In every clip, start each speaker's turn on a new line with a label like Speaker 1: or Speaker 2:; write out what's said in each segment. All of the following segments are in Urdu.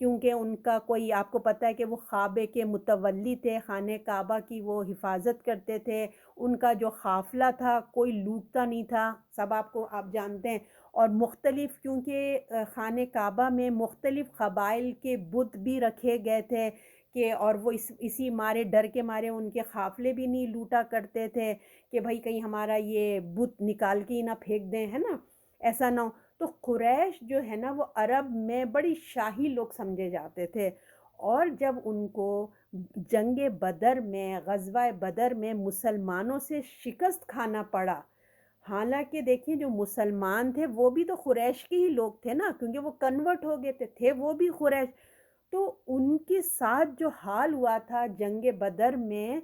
Speaker 1: کیونکہ ان کا کوئی آپ کو پتہ ہے کہ وہ کعبے کے متولی تھے، خانہ کعبہ کی وہ حفاظت کرتے تھے، ان کا جو قافلہ تھا کوئی لوٹتا نہیں تھا، سب آپ جانتے ہیں۔ اور مختلف کیونکہ خانہ کعبہ میں مختلف قبائل کے بت بھی رکھے گئے تھے کہ اور وہ اسی مارے ڈر کے مارے ان کے قافلے بھی نہیں لوٹا کرتے تھے کہ بھائی کہیں ہمارا یہ بت نکال کے ہی نہ پھینک دیں، ہے نا، ایسا نہ ہو۔ تو قریش جو ہے نا وہ عرب میں بڑی شاہی لوگ سمجھے جاتے تھے، اور جب ان کو جنگ بدر میں غزوہ بدر میں مسلمانوں سے شکست کھانا پڑا، حالانکہ دیکھیں جو مسلمان تھے وہ بھی تو قریش کے ہی لوگ تھے نا، کیونکہ وہ کنورٹ ہو گئے تھے وہ بھی قریش، تو ان کے ساتھ جو حال ہوا تھا جنگ بدر میں،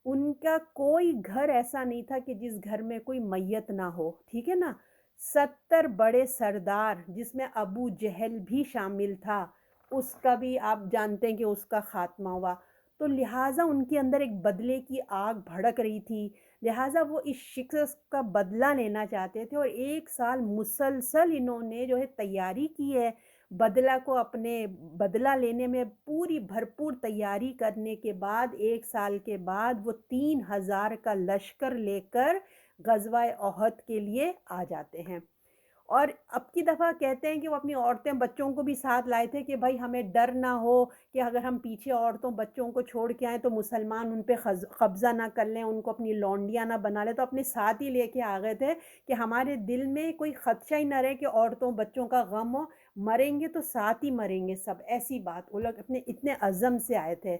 Speaker 1: ان کا کوئی گھر ایسا نہیں تھا کہ جس گھر میں کوئی میت نہ ہو، ٹھیک ہے نا، 70 بڑے سردار جس میں ابو جہل بھی شامل تھا، اس کا بھی آپ جانتے ہیں کہ اس کا خاتمہ ہوا، تو لہٰذا ان کے اندر ایک بدلے کی آگ بھڑک رہی تھی، لہٰذا وہ اس شکست کا بدلہ لینا چاہتے تھے، اور 1 سال مسلسل انہوں نے جو ہے تیاری کی ہے، بدلہ کو اپنے بدلہ لینے میں پوری بھرپور تیاری کرنے کے بعد 1 سال کے بعد وہ 3,000 کا لشکر لے کر غزوہ احد کے لیے آ جاتے ہیں۔ اور اب کی دفعہ کہتے ہیں کہ وہ اپنی عورتیں بچوں کو بھی ساتھ لائے تھے کہ بھائی ہمیں ڈر نہ ہو کہ اگر ہم پیچھے عورتوں بچوں کو چھوڑ کے آئیں تو مسلمان ان پہ قبضہ نہ کر لیں، ان کو اپنی لونڈیاں نہ بنا لیں، تو اپنے ساتھ ہی لے کے آ گئے تھے کہ ہمارے دل میں کوئی خدشہ ہی نہ رہے کہ عورتوں بچوں کا غم ہو، مریں گے تو ساتھ ہی مریں گے سب، ایسی بات وہ لوگ اپنے اتنے عزم سے آئے تھے۔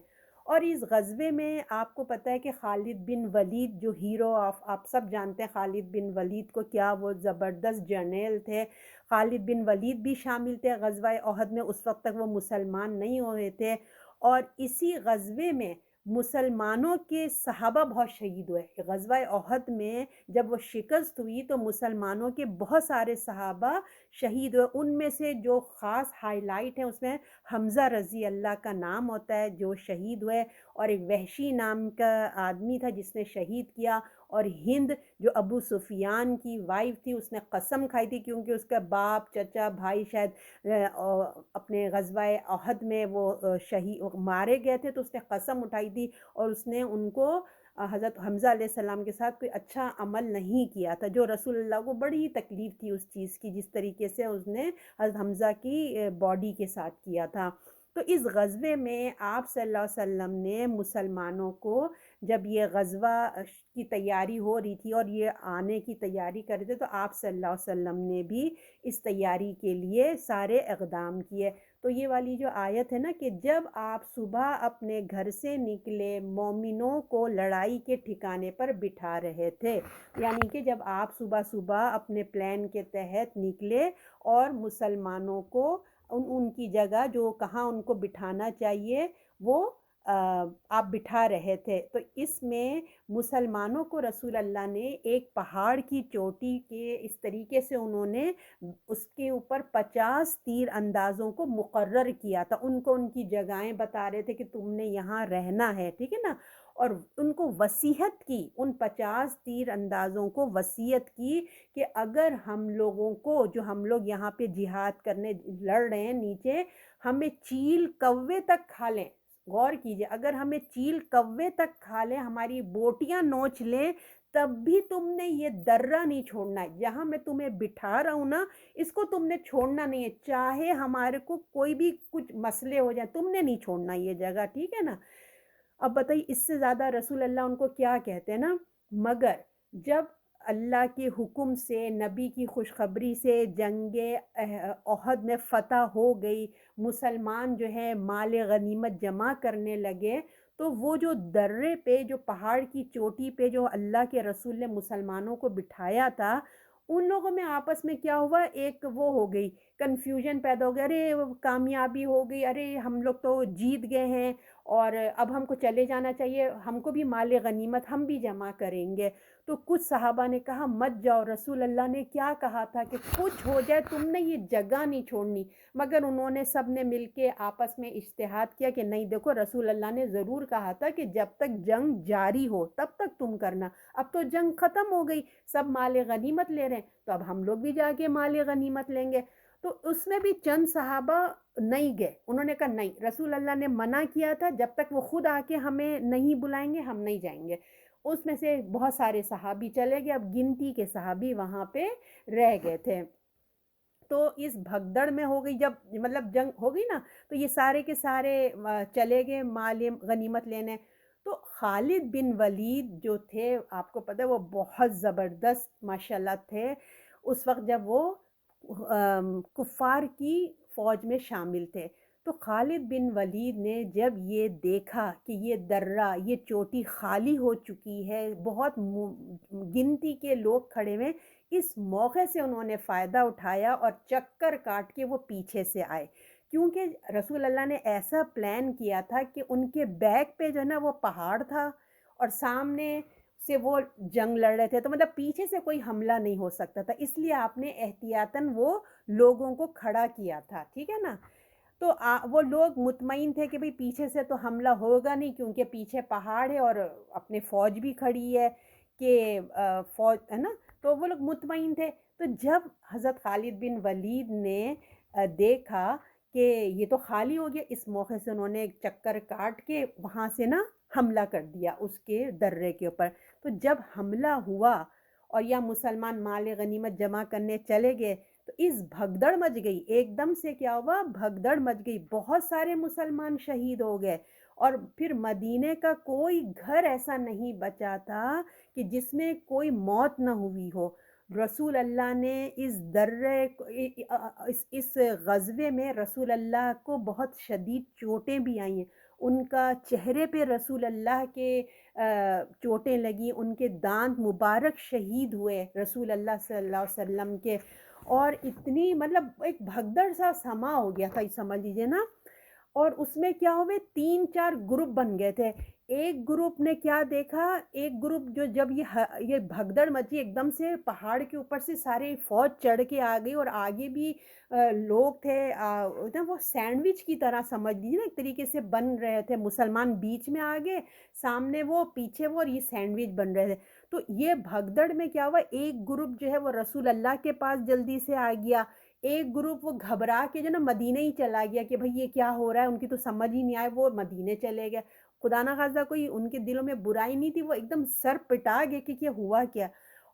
Speaker 1: اور اس غزوے میں آپ کو پتہ ہے کہ خالد بن ولید جو ہیرو آپ سب جانتے ہیں خالد بن ولید کو، کیا وہ زبردست جرنیل تھے، خالد بن ولید بھی شامل تھے غزوہ احد میں، اس وقت تک وہ مسلمان نہیں ہوئے تھے، اور اسی غزوے میں مسلمانوں کے صحابہ بہت شہید ہوئے، غزوہ احد میں جب وہ شکست ہوئی تو مسلمانوں کے بہت سارے صحابہ شہید ہوئے، ان میں سے جو خاص ہائی لائٹ ہیں اس میں حمزہ رضی اللہ کا نام ہوتا ہے جو شہید ہوئے، اور ایک وحشی نام کا آدمی تھا جس نے شہید کیا، اور ہند جو ابو سفیان کی وائف تھی اس نے قسم کھائی تھی کیونکہ اس کا باپ چچا بھائی شاید اپنے غزوہ احد میں وہ شہید مارے گئے تھے، تو اس نے قسم اٹھائی تھی اور اس نے ان کو حضرت حمزہ علیہ السلام کے ساتھ کوئی اچھا عمل نہیں کیا تھا، جو رسول اللہ کو بڑی تکلیف تھی اس چیز کی جس طریقے سے اس نے حضرت حمزہ کی باڈی کے ساتھ کیا تھا۔ تو اس غزوے میں آپ صلی اللہ علیہ وسلم نے مسلمانوں کو جب یہ غزوہ کی تیاری ہو رہی تھی اور یہ آنے کی تیاری کر رہے تھے تو آپ صلی اللہ علیہ وسلم نے بھی اس تیاری کے لیے سارے اقدام کیے۔ تو یہ والی جو آیت ہے نا کہ جب آپ صبح اپنے گھر سے نکلے مومنوں کو لڑائی کے ٹھکانے پر بٹھا رہے تھے، یعنی کہ جب آپ صبح صبح اپنے پلان کے تحت نکلے اور مسلمانوں کو ان کی جگہ جو کہاں ان کو بٹھانا چاہیے وہ آپ بٹھا رہے تھے، تو اس میں مسلمانوں کو رسول اللہ نے ایک پہاڑ کی چوٹی کے اس طریقے سے انہوں نے اس کے اوپر 50 تیر اندازوں کو مقرر کیا تھا، ان کو ان کی جگہیں بتا رہے تھے کہ تم نے یہاں رہنا ہے، ٹھیک ہے نا، اور ان کو وصیت کی، ان 50 تیر اندازوں کو وصیت کی کہ اگر ہم لوگوں کو جو ہم لوگ یہاں پہ جہاد کرنے لڑ رہے ہیں نیچے ہمیں چیل کوے تک کھا لیں، غور کیجئے، اگر ہمیں چیل کوے تک کھا لیں، ہماری بوٹیاں نوچ لیں، تب بھی تم نے یہ درہ نہیں چھوڑنا ہے، جہاں میں تمہیں بٹھا رہا ہوں نا اس کو تم نے چھوڑنا نہیں ہے، چاہے ہمارے کو کوئی بھی کچھ مسئلے ہو جائیں تم نے نہیں چھوڑنا یہ جگہ، ٹھیک ہے نا۔ اب بتائیے اس سے زیادہ رسول اللہ ان کو کیا کہتے ہیں نا، مگر جب اللہ کے حکم سے نبی کی خوشخبری سے جنگ احد میں فتح ہو گئی، مسلمان جو ہے مال غنیمت جمع کرنے لگے، تو وہ جو درے پہ جو پہاڑ کی چوٹی پہ جو اللہ کے رسول نے مسلمانوں کو بٹھایا تھا، ان لوگوں میں آپس میں کیا ہوا، ایک وہ ہو گئی کنفیوژن پیدا ہو گیا، ارے کامیابی ہو گئی، ارے ہم لوگ تو جیت گئے ہیں اور اب ہم کو چلے جانا چاہیے، ہم کو بھی مال غنیمت ہم بھی جمع کریں گے۔ تو کچھ صحابہ نے کہا مت جاؤ، رسول اللہ نے کیا کہا تھا کہ کچھ ہو جائے تم نے یہ جگہ نہیں چھوڑنی، مگر انہوں نے سب نے مل کے آپس میں اجتہاد کیا کہ نہیں دیکھو رسول اللہ نے ضرور کہا تھا کہ جب تک جنگ جاری ہو تب تک تم کرنا، اب تو جنگ ختم ہو گئی، سب مال غنیمت لے رہے ہیں تو اب ہم لوگ بھی جا کے مال غنیمت لیں گے۔ تو اس میں بھی چند صحابہ نہیں گئے، انہوں نے کہا نہیں، رسول اللہ نے منع کیا تھا جب تک وہ خود آ کے ہمیں نہیں بلائیں گے ہم نہیں جائیں گے۔ اس میں سے بہت سارے صحابی چلے گئے، اب گنتی کے صحابی وہاں پہ رہ گئے تھے۔ تو اس بھگدڑ میں ہو گئی، جب مطلب جنگ ہو گئی نا، تو یہ سارے کے سارے چلے گئے مال غنیمت لینے۔ تو خالد بن ولید جو تھے، آپ کو پتہ ہے وہ بہت زبردست ماشاءاللہ تھے اس وقت جب وہ کفار کی فوج میں شامل تھے۔ تو خالد بن ولید نے جب یہ دیکھا کہ یہ درہ، یہ چوٹی خالی ہو چکی ہے، بہت گنتی کے لوگ کھڑے ہوئے، اس موقع سے انہوں نے فائدہ اٹھایا اور چکر کاٹ کے وہ پیچھے سے آئے، کیونکہ رسول اللہ نے ایسا پلان کیا تھا کہ ان کے بیک پہ جو ہے نا وہ پہاڑ تھا اور سامنے سے وہ جنگ لڑ رہے تھے، تو مطلب پیچھے سے کوئی حملہ نہیں ہو سکتا تھا، اس لیے آپ نے احتیاطاً وہ لوگوں کو کھڑا کیا تھا، ٹھیک ہے نا۔ تو وہ لوگ مطمئن تھے کہ بھئی پیچھے سے تو حملہ ہوگا نہیں، کیونکہ پیچھے پہاڑ ہے اور اپنے فوج بھی کھڑی ہے کہ فوج ہے نا، تو وہ لوگ مطمئن تھے۔ تو جب حضرت خالد بن ولید نے دیکھا کہ یہ تو خالی ہو گیا، اس موقع سے انہوں نے ایک چکر کاٹ کے وہاں سے نا حملہ کر دیا اس کے درے کے اوپر۔ تو جب حملہ ہوا اور یا مسلمان مال غنیمت جمع کرنے چلے گئے، تو اس بھگدڑ مچ گئی، ایک دم سے کیا ہوا، بھگدڑ مچ گئی، بہت سارے مسلمان شہید ہو گئے، اور پھر مدینے کا کوئی گھر ایسا نہیں بچا تھا کہ جس میں کوئی موت نہ ہوئی ہو۔ رسول اللہ نے اس درے اس غزوے میں رسول اللہ کو بہت شدید چوٹیں بھی آئی ہیں، ان کا چہرے پہ رسول اللہ کے چوٹیں لگی، ان کے دانت مبارک شہید ہوئے رسول اللہ صلی اللہ علیہ وسلم کے، اور اتنی مطلب ایک بھگدڑ سا سما ہو گیا تھا، یہ سمجھ لیجیے نا۔ اور اس میں کیا ہوئے، 3 4 گروپ بن گئے تھے۔ ایک گروپ نے کیا دیکھا، ایک گروپ جو جب یہ بھگدڑ مچی، ایک دم سے پہاڑ کے اوپر سے سارے فوج چڑھ کے آ گئی، اور آگے بھی لوگ تھے، وہ سینڈوچ کی طرح سمجھ لیجیے نا، ایک طریقے سے بن رہے تھے، مسلمان بیچ میں آگے، سامنے وہ، پیچھے وہ، اور یہ سینڈوچ بن رہے تھے۔ تو یہ بھگدڑ میں کیا ہوا، ایک گروپ جو ہے وہ رسول اللہ کے پاس جلدی سے آ گیا، ایک گروپ وہ گھبرا کے جو نا مدینہ ہی چلا گیا کہ بھئی یہ کیا ہو رہا ہے، ان کی تو سمجھ ہی نہیں آئے، وہ مدینے چلے گئے۔ خدا نخواستہ کوئی ان کے دلوں میں برائی نہیں تھی، وہ ایک دم سر پٹا گئے کہ یہ ہوا کیا۔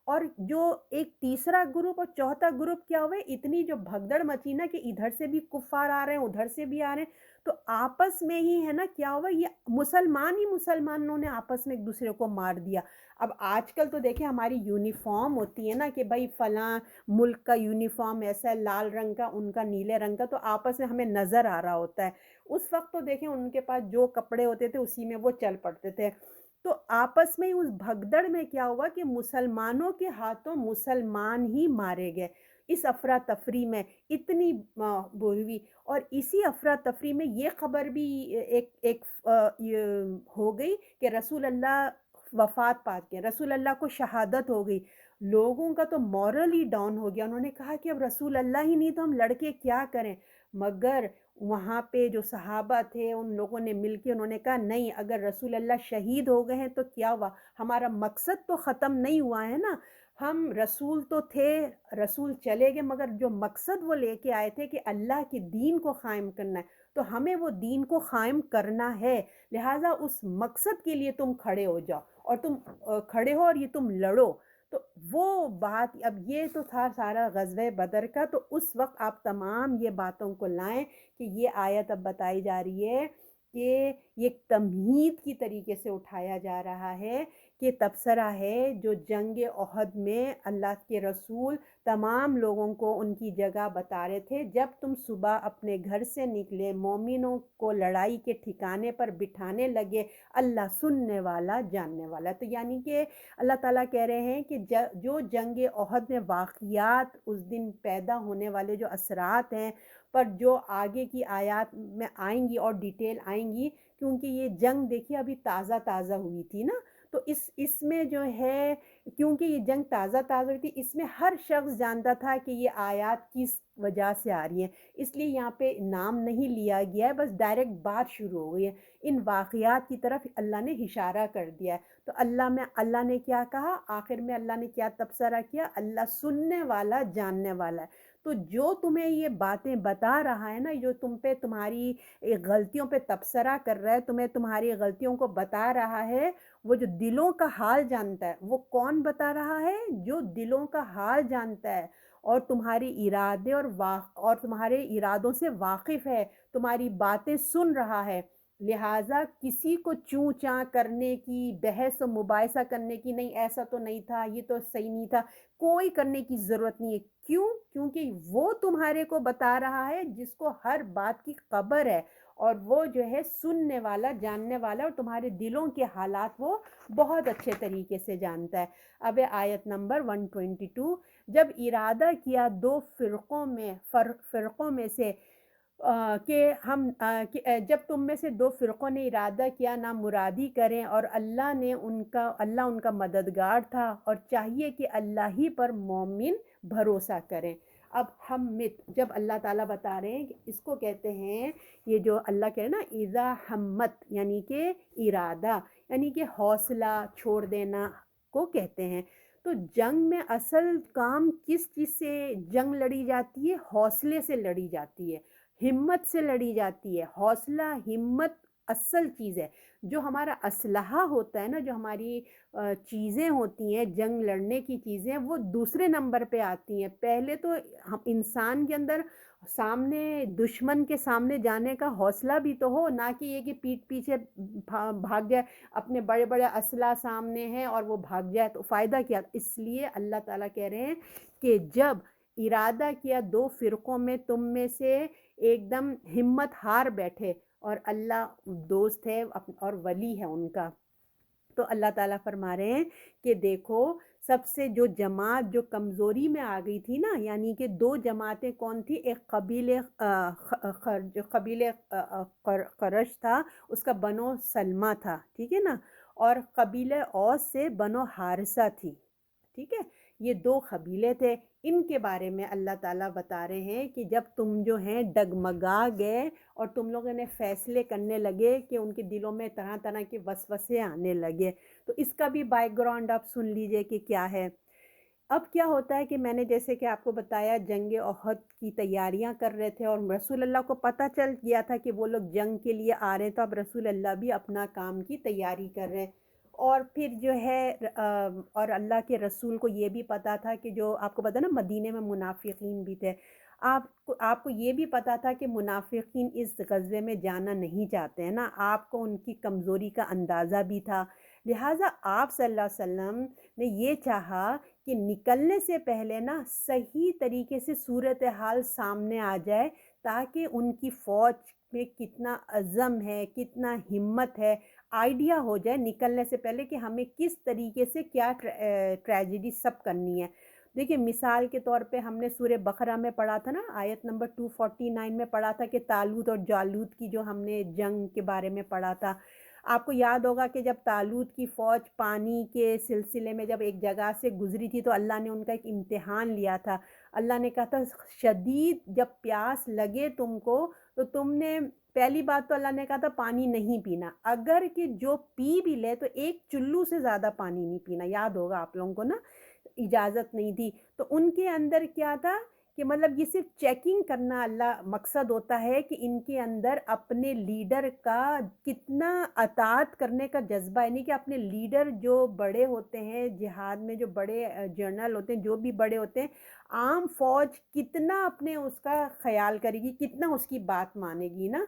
Speaker 1: اور جو ایک تیسرا گروپ اور چوتھا گروپ کیا ہوئے، اتنی جو بھگدڑ مچی نا کہ ادھر سے بھی کفار آ رہے ہیں، ادھر سے بھی آ رہے ہیں، تو آپس میں ہی ہے نا کیا ہوا، یہ مسلمانوں نے آپس میں ایک دوسرے کو مار دیا۔ اب آج کل تو دیکھیں ہماری یونیفارم ہوتی ہے نا کہ بھائی فلاں ملک کا یونیفارم ایسا ہے، لال رنگ کا، ان کا نیلے رنگ کا، تو آپس میں ہمیں نظر آ رہا ہوتا ہے۔ اس وقت تو دیکھیں ان کے پاس جو کپڑے ہوتے تھے اسی میں وہ چل پڑتے تھے۔ تو آپس میں اس بھگدڑ میں کیا ہوا کہ مسلمانوں کے ہاتھوں مسلمان ہی مارے گئے، اس افراتفری میں اتنی ہوئی، اور اسی افراتفری میں یہ خبر بھی ایک یہ ہو گئی کہ رسول اللہ وفات پا کے، رسول اللہ کو شہادت ہو گئی۔ لوگوں کا تو مورل ہی ڈاؤن ہو گیا، انہوں نے کہا کہ اب رسول اللہ ہی نہیں تو ہم لڑکے کیا کریں۔ مگر وہاں پہ جو صحابہ تھے ان لوگوں نے مل کے انہوں نے کہا نہیں، اگر رسول اللہ شہید ہو گئے ہیں تو کیا ہوا، ہمارا مقصد تو ختم نہیں ہوا ہے نا، ہم رسول تو تھے، رسول چلے گئے، مگر جو مقصد وہ لے کے آئے تھے کہ اللہ کے دین کو قائم کرنا ہے، تو ہمیں وہ دین کو قائم کرنا ہے، لہٰذا اس مقصد کے لیے تم کھڑے ہو جاؤ، اور تم کھڑے ہو اور یہ تم لڑو۔ تو وہ بات، اب یہ تو تھا سارا غزوہ بدر کا، تو اس وقت آپ تمام یہ باتوں کو لائیں کہ یہ آیت اب بتائی جا رہی ہے کہ یہ تمہید کی طریقے سے اٹھایا جا رہا ہے کہ تبصرہ ہے جو جنگ احد میں اللہ کے رسول تمام لوگوں کو ان کی جگہ بتا رہے تھے، جب تم صبح اپنے گھر سے نکلے، مومنوں کو لڑائی کے ٹھکانے پر بٹھانے لگے، اللہ سننے والا جاننے والا۔ تو یعنی کہ اللہ تعالیٰ کہہ رہے ہیں کہ جو جنگ احد میں واقعات، اس دن پیدا ہونے والے جو اثرات ہیں، پر جو آگے کی آیات میں آئیں گی اور ڈیٹیل آئیں گی، کیونکہ یہ جنگ دیکھیے ابھی تازہ ہوئی تھی نا، تو اس میں جو ہے، کیونکہ یہ جنگ تازہ ہوئی تھی، اس میں ہر شخص جانتا تھا کہ یہ آیات کس وجہ سے آ رہی ہیں، اس لیے یہاں پہ نام نہیں لیا گیا ہے، بس ڈائریکٹ بات شروع ہو گئی ہے، ان واقعات کی طرف اللہ نے اشارہ کر دیا ہے۔ تو اللہ نے کیا کہا آخر میں، اللہ نے کیا تبصرہ کیا، اللہ سننے والا جاننے والا ہے۔ تو جو تمہیں یہ باتیں بتا رہا ہے نا، جو تم پہ تمہاری غلطیوں پہ تبصرہ کر رہا ہے، تمہیں تمہاری غلطیوں کو بتا رہا ہے، وہ جو دلوں کا حال جانتا ہے، وہ کون بتا رہا ہے؟ جو دلوں کا حال جانتا ہے اور تمہاری ارادے اور تمہارے ارادوں سے واقف ہے، تمہاری باتیں سن رہا ہے۔ لہٰذا کسی کو چوں چاں کرنے کی، بحث و مباحثہ کرنے کی، نہیں ایسا تو نہیں تھا، یہ تو صحیح نہیں تھا، کوئی کرنے کی ضرورت نہیں ہے۔ کیوں؟ کیونکہ وہ تمہارے کو بتا رہا ہے جس کو ہر بات کی خبر ہے، اور وہ جو ہے سننے والا، جاننے والا، اور تمہارے دلوں کے حالات وہ بہت اچھے طریقے سے جانتا ہے۔ اب آیت نمبر 122، جب ارادہ کیا دو فرقوں میں سے جب تم میں سے دو فرقوں نے ارادہ کیا نا مرادی کریں، اور اللہ ان کا مددگار تھا، اور چاہیے کہ اللہ ہی پر مومن بھروسہ کریں۔ اب جب اللہ تعالیٰ بتا رہے ہیں کہ اس کو کہتے ہیں، یہ جو اللہ کہہ رہے ہیں نا، اذا ہمت یعنی کہ ارادہ، یعنی کہ حوصلہ چھوڑ دینا کو کہتے ہیں۔ تو جنگ میں اصل کام کس چیز سے جنگ لڑی جاتی ہے؟ حوصلے سے لڑی جاتی ہے، ہمت سے لڑی جاتی ہے۔ حوصلہ، ہمت اصل چیز ہے۔ جو ہمارا اسلحہ ہوتا ہے نا، جو ہماری چیزیں ہوتی ہیں جنگ لڑنے کی چیزیں، وہ دوسرے نمبر پہ آتی ہیں۔ پہلے تو انسان کے اندر دشمن کے سامنے جانے کا حوصلہ بھی تو ہو، نہ کہ یہ کہ پیٹھ پیچھے بھاگ جائے، اپنے بڑے بڑے اسلحہ سامنے ہیں اور وہ بھاگ جائے تو فائدہ کیا؟ اس لیے اللہ تعالیٰ کہہ رہے ہیں کہ جب ارادہ کیا دو فرقوں میں تم میں سے ایک دم ہمت ہار بیٹھے، اور اللہ دوست ہے اور ولی ہے ان کا، تو اللہ تعالیٰ فرما رہے ہیں کہ دیکھو، سب سے جو جماعت جو کمزوری میں آ گئی تھی نا، یعنی کہ دو جماعتیں کون تھی؟ ایک جو قبیل قرش تھا، اس کا بنو سلمہ تھا، ٹھیک ہے نا، اور قبیل اوس سے بنو حارثہ تھی، ٹھیک ہے، یہ دو قبیلے تھے۔ ان کے بارے میں اللہ تعالیٰ بتا رہے ہیں کہ جب تم جو ہیں ڈگمگا گئے اور تم لوگوں نے فیصلے کرنے لگے کہ ان کے دلوں میں طرح طرح کے وسوسے آنے لگے، تو اس کا بھی بیک گراؤنڈ آپ سن لیجئے کہ کیا ہے۔ اب کیا ہوتا ہے کہ میں نے جیسے کہ آپ کو بتایا، جنگ احد کی تیاریاں کر رہے تھے، اور رسول اللہ کو پتہ چل گیا تھا کہ وہ لوگ جنگ کے لیے آ رہے ہیں، تو اب رسول اللہ بھی اپنا کام کی تیاری کر رہے ہیں۔ اور پھر جو ہے اور اللہ کے رسول کو یہ بھی پتہ تھا کہ جو آپ کو پتہ نا، مدینے میں منافقین بھی تھے، آپ کو یہ بھی پتہ تھا کہ منافقین اس غزوے میں جانا نہیں چاہتے ہیں نا، آپ کو ان کی کمزوری کا اندازہ بھی تھا۔ لہٰذا آپ صلی اللہ علیہ وسلم نے یہ چاہا کہ نکلنے سے پہلے نا صحیح طریقے سے صورتحال سامنے آ جائے، تاکہ ان کی فوج میں کتنا عزم ہے، کتنا ہمت ہے، آئیڈیا ہو جائے نکلنے سے پہلے کہ ہمیں کس طریقے سے کیا ٹریجڈی سب کرنی ہے۔ دیکھیں، مثال کے طور پہ ہم نے سورہ بقرہ میں پڑھا تھا نا، آیت نمبر 249 میں پڑھا تھا کہ طالوت اور جالوت کی جو ہم نے جنگ کے بارے میں پڑھا تھا۔ آپ کو یاد ہوگا کہ جب طالوت کی فوج پانی کے سلسلے میں جب ایک جگہ سے گزری تھی، تو اللہ نے ان کا ایک امتحان لیا تھا۔ اللہ نے کہا تھا، شدید جب پیاس لگے تم کو، تو تم نے پہلی بات تو اللہ نے کہا تھا پانی نہیں پینا، اگر کہ جو پی بھی لے تو ایک چلو سے زیادہ پانی نہیں پینا، یاد ہوگا آپ لوگوں کو نا، اجازت نہیں دی۔ تو ان کے اندر کیا تھا کہ مطلب یہ صرف چیکنگ کرنا اللہ مقصد ہوتا ہے کہ ان کے اندر اپنے لیڈر کا کتنا اطاعت کرنے کا جذبہ ہے، یعنی کہ اپنے لیڈر جو بڑے ہوتے ہیں جہاد میں، جو بڑے جنرل ہوتے ہیں، جو بھی بڑے ہوتے ہیں، عام فوج کتنا اپنے اس کا خیال کرے گی، کتنا اس کی بات مانے گی نا،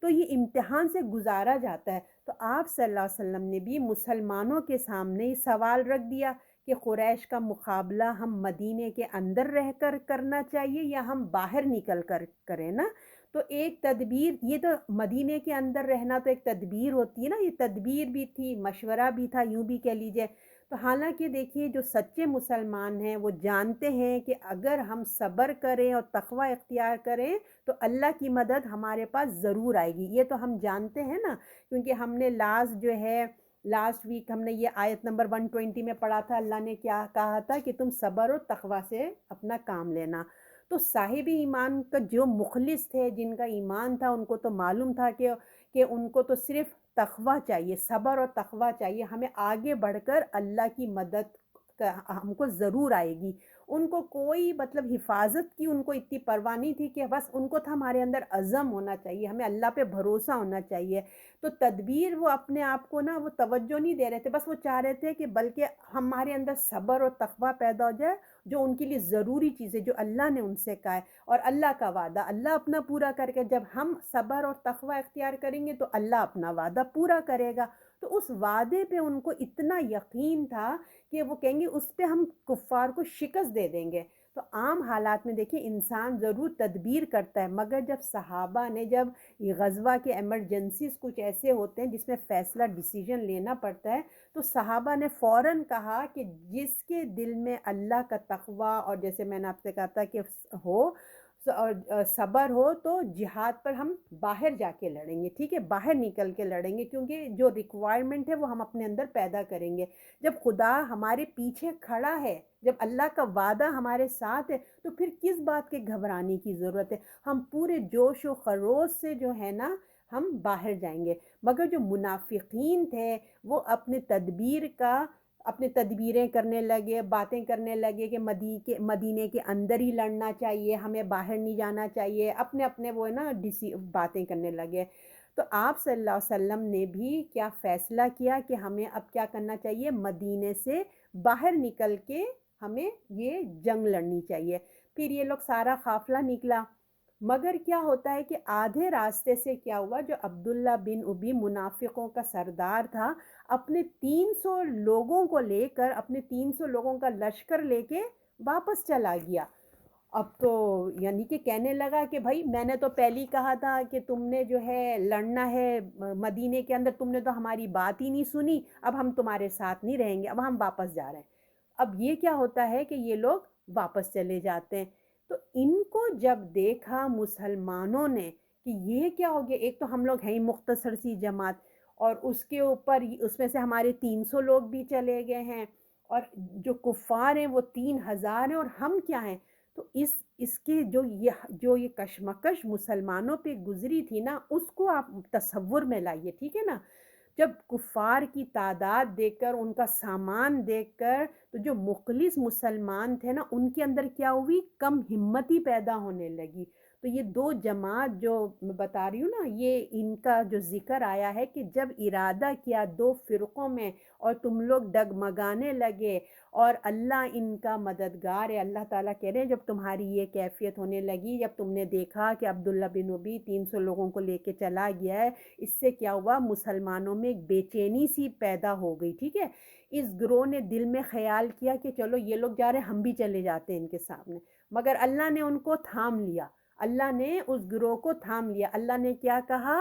Speaker 1: تو یہ امتحان سے گزارا جاتا ہے۔ تو آپ صلی اللہ علیہ وسلم نے بھی مسلمانوں کے سامنے یہ سوال رکھ دیا کہ قریش کا مقابلہ ہم مدینے کے اندر رہ کر کرنا چاہیے یا ہم باہر نکل کر کریں نا؟ تو ایک تدبیر، یہ تو مدینے کے اندر رہنا تو ایک تدبیر ہوتی ہے نا، یہ تدبیر بھی تھی، مشورہ بھی تھا، یوں بھی کہہ لیجئے۔ تو حالانکہ دیکھیے، جو سچے مسلمان ہیں وہ جانتے ہیں کہ اگر ہم صبر کریں اور تقوی اختیار کریں تو اللہ کی مدد ہمارے پاس ضرور آئے گی، یہ تو ہم جانتے ہیں نا، کیونکہ ہم نے لاسٹ ویک ہم نے یہ آیت نمبر 120 میں پڑھا تھا، اللہ نے کیا کہا تھا کہ تم صبر و تقوی سے اپنا کام لینا۔ تو صاحب ایمان کا جو مخلص تھے، جن کا ایمان تھا، ان کو تو معلوم تھا کہ ان کو تو صرف تقوی چاہیے، صبر اور تقوی چاہیے، ہمیں آگے بڑھ کر اللہ کی مدد ہم کو ضرور آئے گی۔ ان کو کوئی مطلب حفاظت کی ان کو اتنی پرواہ نہیں تھی، کہ بس ان کو تھا ہمارے اندر عزم ہونا چاہیے، ہمیں اللہ پہ بھروسہ ہونا چاہیے۔ تو تدبیر وہ اپنے آپ کو نا وہ توجہ نہیں دے رہے تھے، بس وہ چاہ رہے تھے کہ بلکہ ہمارے اندر صبر اور تقویٰ پیدا ہو جائے، جو ان کے لیے ضروری چیزیں جو اللہ نے ان سے کہا ہے، اور اللہ کا وعدہ اللہ اپنا پورا کر کے، جب ہم صبر اور تقویٰ اختیار کریں گے تو اللہ اپنا وعدہ پورا کرے گا۔ تو اس وعدے پہ ان کو اتنا یقین تھا کہ وہ کہیں گے اس پہ ہم کفار کو شکست دے دیں گے۔ تو عام حالات میں دیکھیں انسان ضرور تدبیر کرتا ہے، مگر جب صحابہ نے جب یہ غزوہ کے ایمرجنسیز کچھ ایسے ہوتے ہیں جس میں فیصلہ ڈیسیجن لینا پڑتا ہے، تو صحابہ نے فوراً کہا کہ جس کے دل میں اللہ کا تقویٰ، اور جیسے میں نے آپ سے کہا تھا کہ ہو اور صبر ہو، تو جہاد پر ہم باہر جا کے لڑیں گے، ٹھیک ہے، باہر نکل کے لڑیں گے، کیونکہ جو ریکوائرمنٹ ہے وہ ہم اپنے اندر پیدا کریں گے۔ جب خدا ہمارے پیچھے کھڑا ہے، جب اللہ کا وعدہ ہمارے ساتھ ہے، تو پھر کس بات کے گھبرانے کی ضرورت ہے؟ ہم پورے جوش و خروش سے جو ہے نا ہم باہر جائیں گے۔ مگر جو منافقین تھے وہ اپنے تدبیریں کرنے لگے، باتیں کرنے لگے کہ مدینے کے اندر ہی لڑنا چاہیے، ہمیں باہر نہیں جانا چاہیے، اپنے اپنے وہ ہے نا باتیں کرنے لگے۔ تو آپ صلی اللہ علیہ وسلم نے بھی کیا فیصلہ کیا کہ ہمیں اب کیا کرنا چاہیے، مدینے سے باہر نکل کے ہمیں یہ جنگ لڑنی چاہیے۔ پھر یہ لوگ سارا قافلہ نکلا، مگر کیا ہوتا ہے کہ آدھے راستے سے کیا ہوا، جو عبداللہ بن ابی منافقوں کا سردار تھا، اپنے 300 لوگوں کو لے کر، اپنے 300 لوگوں کا لشکر لے کے واپس چلا گیا۔ اب تو یعنی کہ کہنے لگا کہ بھائی میں نے تو پہلی کہا تھا کہ تم نے جو ہے لڑنا ہے مدینے کے اندر، تم نے تو ہماری بات ہی نہیں سنی، اب ہم تمہارے ساتھ نہیں رہیں گے، اب ہم واپس جا رہے ہیں۔ اب یہ کیا ہوتا ہے کہ یہ لوگ واپس چلے جاتے ہیں۔ تو ان کو جب دیکھا مسلمانوں نے کہ یہ کیا ہو گیا، ایک تو ہم لوگ ہیں ہی مختصر سی جماعت، اور اس کے اوپر اس میں سے ہمارے 300 لوگ بھی چلے گئے ہیں، اور جو کفار ہیں وہ 3000 ہیں، اور ہم کیا ہیں؟ تو اس کے جو یہ کشمکش مسلمانوں پہ گزری تھی نا، اس کو آپ تصور میں لائیے، ٹھیک ہے نا۔ جب کفار کی تعداد دیکھ کر، ان کا سامان دیکھ کر، تو جو مخلص مسلمان تھے نا ان کے اندر کیا ہوئی، کم ہمتی پیدا ہونے لگی۔ تو یہ دو جماعت جو میں بتا رہی ہوں نا، یہ ان کا جو ذکر آیا ہے کہ جب ارادہ کیا دو فرقوں میں، اور تم لوگ ڈگمگانے لگے، اور اللہ ان کا مددگار ہے۔ اللہ تعالیٰ کہہ رہے ہیں جب تمہاری یہ کیفیت ہونے لگی، جب تم نے دیکھا کہ عبداللہ بن ابی 300 لوگوں کو لے کے چلا گیا ہے، اس سے کیا ہوا، مسلمانوں میں ایک بے چینی سی پیدا ہو گئی، ٹھیک ہے۔ اس گروہ نے دل میں خیال کیا کہ چلو یہ لوگ جا رہے ہیں، ہم بھی چلے جاتے ہیں ان کے سامنے، مگر اللہ نے ان کو تھام لیا، اللہ نے اس گروہ کو تھام لیا۔ اللہ نے کیا کہا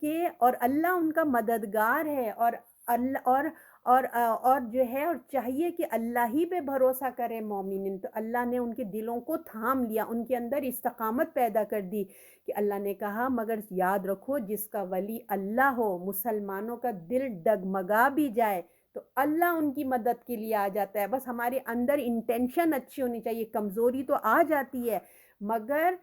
Speaker 1: کہ اور اللہ ان کا مددگار ہے، اور اللہ اور جو ہے، اور چاہیے کہ اللہ ہی پہ بھروسہ کرے مومنین۔ تو اللہ نے ان کے دلوں کو تھام لیا، ان کے اندر استقامت پیدا کر دی، کہ اللہ نے کہا مگر یاد رکھو جس کا ولی اللہ ہو، مسلمانوں کا دل ڈگمگا بھی جائے تو اللہ ان کی مدد کے لیے آ جاتا ہے۔ بس ہمارے اندر انٹینشن اچھی ہونی چاہیے، کمزوری تو آ جاتی ہے، مگر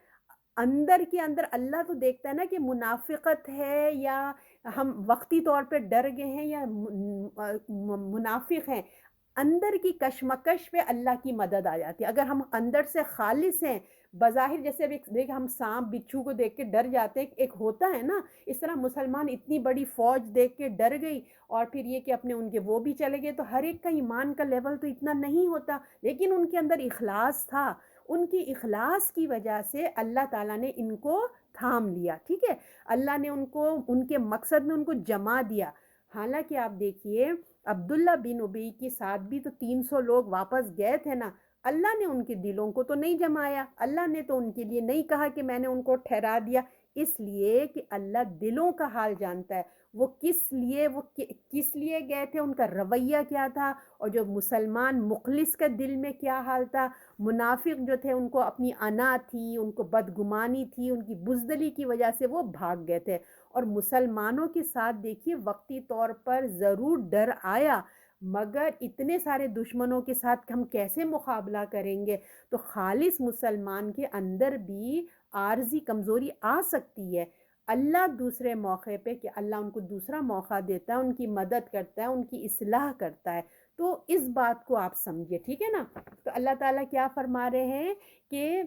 Speaker 1: اندر کے اندر اللہ تو دیکھتا ہے نا کہ منافقت ہے، یا ہم وقتی طور پہ ڈر گئے ہیں، یا منافق ہیں، اندر کی کشمکش پہ اللہ کی مدد آ جاتی ہے۔ اگر ہم اندر سے خالص ہیں، بظاہر جیسے اب دیکھ ہم سانپ بچھو کو دیکھ کے ڈر جاتے ہیں، ایک ہوتا ہے نا، اس طرح مسلمان اتنی بڑی فوج دیکھ کے ڈر گئی، اور پھر یہ کہ اپنے ان کے وہ بھی چلے گئے، تو ہر ایک کا ایمان کا لیول تو اتنا نہیں ہوتا، لیکن ان کے اندر اخلاص تھا، ان کی اخلاص کی وجہ سے اللہ تعالیٰ نے ان کو تھام لیا، ٹھیک ہے، اللہ نے ان کو ان کے مقصد میں ان کو جما دیا۔ حالانکہ آپ دیکھیے عبداللہ بن ابی کے ساتھ بھی تو 300 لوگ واپس گئے تھے نا، اللہ نے ان کے دلوں کو تو نہیں جمایا، اللہ نے تو ان کے لیے نہیں کہا کہ میں نے ان کو ٹھہرا دیا، اس لیے کہ اللہ دلوں کا حال جانتا ہے، وہ کس لیے گئے تھے، ان کا رویہ کیا تھا، اور جو مسلمان مخلص کا دل میں کیا حال تھا۔ منافق جو تھے ان کو اپنی انا تھی، ان کو بدگمانی تھی، ان کی بزدلی کی وجہ سے وہ بھاگ گئے تھے، اور مسلمانوں کے ساتھ دیکھیے وقتی طور پر ضرور ڈر آیا، مگر اتنے سارے دشمنوں کے ساتھ ہم کیسے مقابلہ کریں گے؟ تو خالص مسلمان کے اندر بھی عارضی کمزوری آ سکتی ہے، اللہ دوسرے موقع پہ کہ اللہ ان کو دوسرا موقع دیتا ہے، ان کی مدد کرتا ہے، ان کی اصلاح کرتا ہے۔ تو اس بات کو آپ سمجھے، ٹھیک ہے نا۔ تو اللہ تعالیٰ کیا فرما رہے ہیں کہ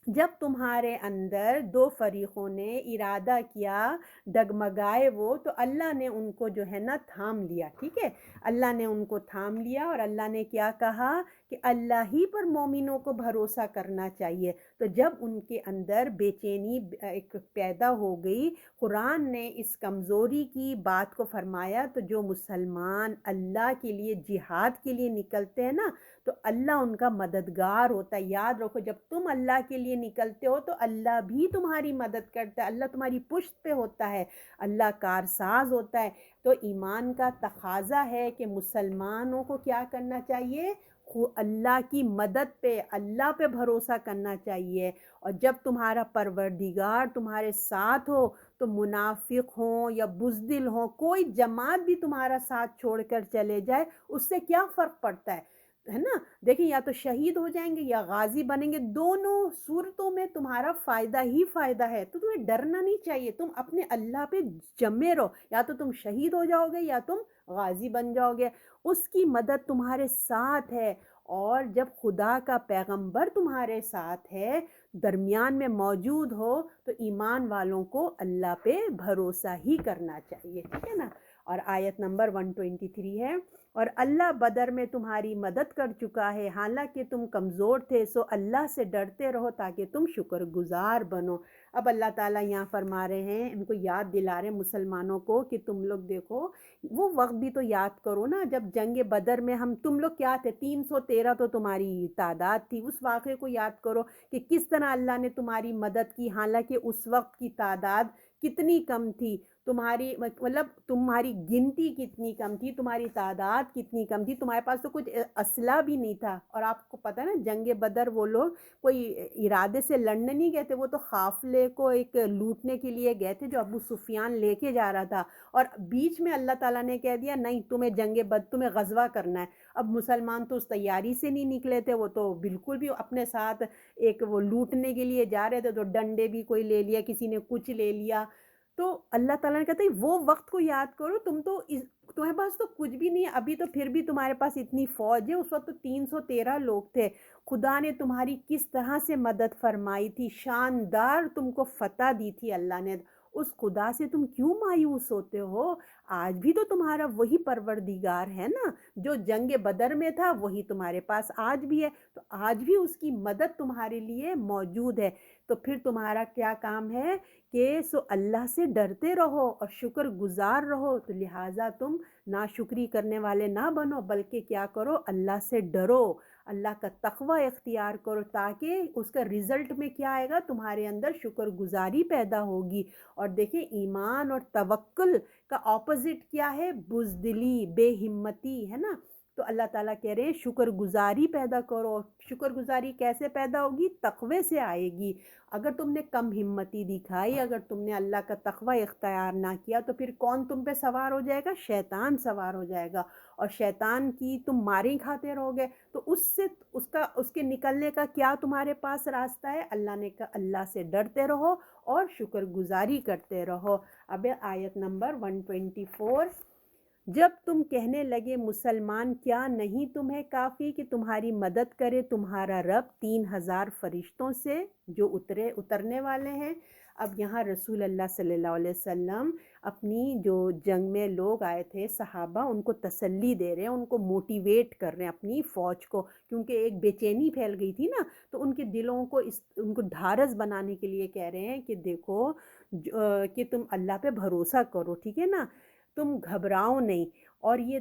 Speaker 1: جب تمہارے اندر دو فریقوں نے ارادہ کیا، ڈگمگائے وہ، تو اللہ نے ان کو جو ہے نا تھام لیا، ٹھیک ہے۔ اللہ نے ان کو تھام لیا اور اللہ نے کیا کہا کہ اللہ ہی پر مومنوں کو بھروسہ کرنا چاہیے۔ تو جب ان کے اندر بے چینی ایک پیدا ہو گئی، قرآن نے اس کمزوری کی بات کو فرمایا، تو جو مسلمان اللہ کے لیے جہاد کے لیے نکلتے ہیں نا، تو اللہ ان کا مددگار ہوتا ہے۔ یاد رکھو، جب تم اللہ کے لیے نکلتے ہو تو اللہ بھی تمہاری مدد کرتا ہے، اللہ تمہاری پشت پہ ہوتا ہے، اللہ کارساز ہوتا ہے۔ تو ایمان کا تقاضا ہے کہ مسلمانوں کو کیا کرنا چاہیے؟ اللہ کی مدد پہ، اللہ پہ بھروسہ کرنا چاہیے۔ اور جب تمہارا پروردگار تمہارے ساتھ ہو تو منافق ہوں یا بزدل ہوں، کوئی جماعت بھی تمہارا ساتھ چھوڑ کر چلے جائے، اس سے کیا فرق پڑتا ہے نا۔ دیکھیں، یا تو شہید ہو جائیں گے یا غازی بنیں گے، دونوں صورتوں میں تمہارا فائدہ ہی فائدہ ہے۔ تو تمہیں ڈرنا نہیں چاہیے، تم اپنے اللہ پہ جمے رہو، یا تو تم شہید ہو جاؤ گے یا تم غازی بن جاؤ گے، اس کی مدد تمہارے ساتھ ہے۔ اور جب خدا کا پیغمبر تمہارے ساتھ ہے، درمیان میں موجود ہو، تو ایمان والوں کو اللہ پہ بھروسہ ہی کرنا چاہیے، ٹھیک ہے نا۔ اور آیت نمبر 123 ہے، اور اللہ بدر میں تمہاری مدد کر چکا ہے، حالانکہ تم کمزور تھے، سو اللہ سے ڈرتے رہو تاکہ تم شکر گزار بنو۔ اب اللہ تعالیٰ یہاں فرما رہے ہیں، ان کو یاد دلا رہے ہیں مسلمانوں کو کہ تم لوگ دیکھو، وہ وقت بھی تو یاد کرو نا جب جنگ بدر میں تم لوگ کیا تھے، 313 تو تمہاری تعداد تھی۔ اس واقعے کو یاد کرو کہ کس طرح اللہ نے تمہاری مدد کی، حالانکہ اس وقت کی تعداد کتنی کم تھی، تمہاری مطلب تمہاری گنتی کتنی کم تھی، تمہاری تعداد کتنی کم تھی، تمہارے پاس تو کچھ اسلحہ بھی نہیں تھا۔ اور آپ کو پتہ ہے نا، جنگ بدر وہ لوگ کوئی ارادے سے لڑنے نہیں گئے تھے، وہ تو قافلے کو ایک لوٹنے کے لیے گئے تھے جو ابو سفیان لے کے جا رہا تھا، اور بیچ میں اللہ تعالیٰ نے کہہ دیا نہیں، تمہیں غزوہ کرنا ہے۔ اب مسلمان تو اس تیاری سے نہیں نکلے تھے، وہ تو بالکل بھی اپنے ساتھ ایک وہ لوٹنے کے لیے جا رہے تھے، تو ڈنڈے بھی کوئی لے لیا، کسی نے کچھ لے لیا۔ تو اللہ تعالیٰ نے کہتا ہے وہ وقت کو یاد کرو، تمہارے پاس تو کچھ بھی نہیں ہے، ابھی تو پھر بھی تمہارے پاس اتنی فوج ہے، اس وقت تو 313 لوگ تھے، خدا نے تمہاری کس طرح سے مدد فرمائی تھی، شاندار تم کو فتح دی تھی اللہ نے۔ اس خدا سے تم کیوں مایوس ہوتے ہو؟ آج بھی تو تمہارا وہی پروردگار ہے نا، جو جنگ بدر میں تھا وہی تمہارے پاس آج بھی ہے، تو آج بھی اس کی مدد تمہارے لیے موجود ہے۔ تو پھر تمہارا کیا کام ہے کہ اللہ سے ڈرتے رہو اور شکر گزار رہو۔ تو لہٰذا تم ناشکری کرنے والے نہ بنو، بلکہ کیا کرو، اللہ سے ڈرو، اللہ کا تقوی اختیار کرو، تاکہ اس کا رزلٹ میں کیا آئے گا، تمہارے اندر شکر گزاری پیدا ہوگی۔ اور دیکھیں، ایمان اور توکل کا اپوزٹ کیا ہے؟ بزدلی، بے ہمتی، ہے نا۔ تو اللہ تعالیٰ کہہ رہے ہیں شکر گزاری پیدا کرو۔ شکر گزاری کیسے پیدا ہوگی؟ تقوی سے آئے گی۔ اگر تم نے کم ہمتی دکھائی، اگر تم نے اللہ کا تقوی اختیار نہ کیا، تو پھر کون تم پہ سوار ہو جائے گا؟ شیطان سوار ہو جائے گا، اور شیطان کی تم ماریں کھاتے رہو گے۔ تو اس کے نکلنے کا کیا تمہارے پاس راستہ ہے؟ اللہ نے کہا اللہ سے ڈرتے رہو اور شکر گزاری کرتے رہو۔ اب آیت نمبر 124، جب تم کہنے لگے مسلمان کیا نہیں تمہیں کافی کہ تمہاری مدد کرے تمہارا رب 3000 فرشتوں سے جو اترنے والے ہیں۔ اب یہاں رسول اللہ صلی اللہ علیہ وسلم اپنی جو جنگ میں لوگ آئے تھے صحابہ، ان کو تسلی دے رہے ہیں، ان کو موٹیویٹ کر رہے ہیں اپنی فوج کو، کیونکہ ایک بے چینی پھیل گئی تھی نا، تو ان کے دلوں کو ان کو ڈھارس بنانے کے لیے کہہ رہے ہیں کہ دیکھو کہ تم اللہ پہ بھروسہ کرو، ٹھیک ہے نا، تم گھبراؤ نہیں۔ اور یہ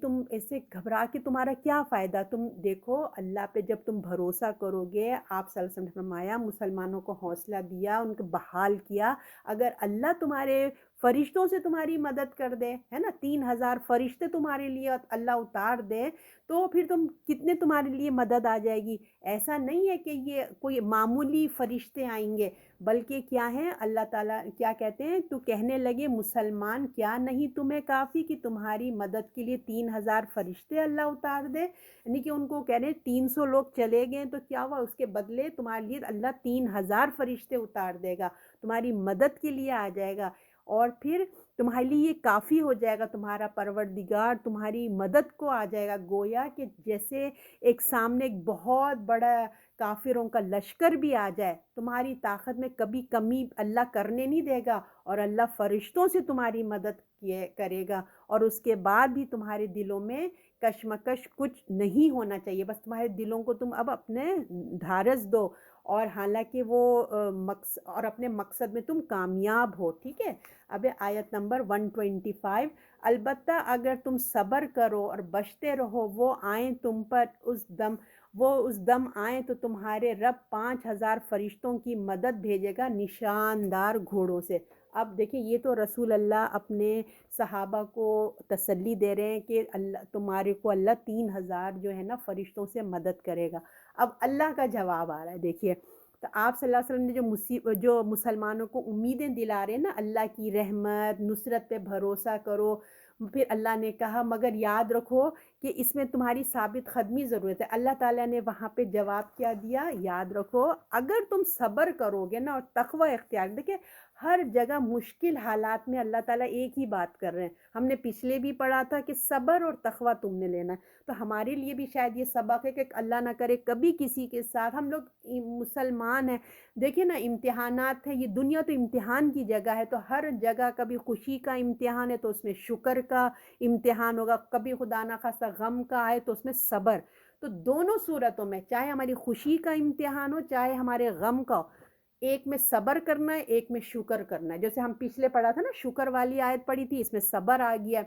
Speaker 1: تم ایسے گھبرا کے تمہارا کیا فائدہ؟ تم دیکھو اللہ پہ جب تم بھروسہ کرو گے، آپ صلی اللہ علیہ وسلم نے فرمایا، مسلمانوں کو حوصلہ دیا، ان کو بحال کیا، اگر اللہ تمہارے فرشتوں سے تمہاری مدد کر دے، ہے نا، 3000 فرشتے تمہارے لیے اللہ اتار دے، تو پھر کتنے تمہارے لیے مدد آ جائے گی۔ ایسا نہیں ہے کہ یہ کوئی معمولی فرشتے آئیں گے، بلکہ کیا ہے، اللہ تعالیٰ کیا کہتے ہیں، تو کہنے لگے مسلمان کیا نہیں تمہیں کافی کہ تمہاری مدد کے لیے 3000 فرشتے اللہ اتار دے؟ یعنی کہ ان کو کہہ رہے 300 لوگ چلے گئے تو کیا ہوا، اس کے بدلے تمہارے لیے اللہ 3000 فرشتے اتار دے گا، تمہاری مدد کے لیے آ جائے گا۔ اور پھر تمہارے لیے یہ کافی ہو جائے گا، تمہارا پروردگار تمہاری مدد کو آ جائے گا، گویا کہ جیسے ایک سامنے ایک بہت بڑا کافروں کا لشکر بھی آ جائے، تمہاری طاقت میں کبھی کمی اللہ کرنے نہیں دے گا، اور اللہ فرشتوں سے تمہاری مدد کرے گا، اور اس کے بعد بھی تمہارے دلوں میں کشمکش کچھ نہیں ہونا چاہیے، بس تمہارے دلوں کو تم اب اپنے دھارس دو، اور حالانکہ وہ اور اپنے مقصد میں تم کامیاب ہو، ٹھیک ہے۔ اب آیت نمبر 125، البتہ اگر تم صبر کرو اور بچتے رہو، وہ آئیں تم پر اس دم آئیں تو تمہارے رب 5,000 فرشتوں کی مدد بھیجے گا نشاندار گھوڑوں سے۔ اب دیکھیں یہ تو رسول اللہ اپنے صحابہ کو تسلی دے رہے ہیں کہ اللہ تمہارے کو اللہ 3,000 جو ہے نا فرشتوں سے مدد کرے گا۔ اب اللہ کا جواب آ رہا ہے، دیکھیے تو آپ صلی اللہ علیہ وسلم نے جو مسلمانوں کو امیدیں دلا رہے ہیں نا، اللہ کی رحمت، نصرت پہ بھروسہ کرو، پھر اللہ نے کہا مگر یاد رکھو کہ اس میں تمہاری ثابت قدمی ضرورت ہے۔ اللہ تعالیٰ نے وہاں پہ جواب کیا دیا، یاد رکھو اگر تم صبر کرو گے نا اور تقوی اختیار، دیکھیں ہر جگہ مشکل حالات میں اللہ تعالیٰ ایک ہی بات کر رہے ہیں، ہم نے پچھلے بھی پڑھا تھا کہ صبر اور تقوی تم نے لینا ہے، تو ہمارے لیے بھی شاید یہ سبق ہے کہ اللہ نہ کرے کبھی کسی کے ساتھ، ہم لوگ مسلمان ہیں، دیکھیں نا امتحانات ہیں، یہ دنیا تو امتحان کی جگہ ہے، تو ہر جگہ کبھی خوشی کا امتحان ہے تو اس میں شکر کا امتحان ہوگا، کبھی خدا نہ خواستہ غم کا آئے تو اس میں صبر، تو دونوں صورتوں میں چاہے ہماری خوشی کا امتحان ہو چاہے ہمارے غم کا ہو، ایک میں صبر کرنا ہے ایک میں شکر کرنا ہے، جیسے ہم پچھلے پڑھا تھا نا شکر والی آیت پڑھی تھی، اس میں صبر آ گیا ہے،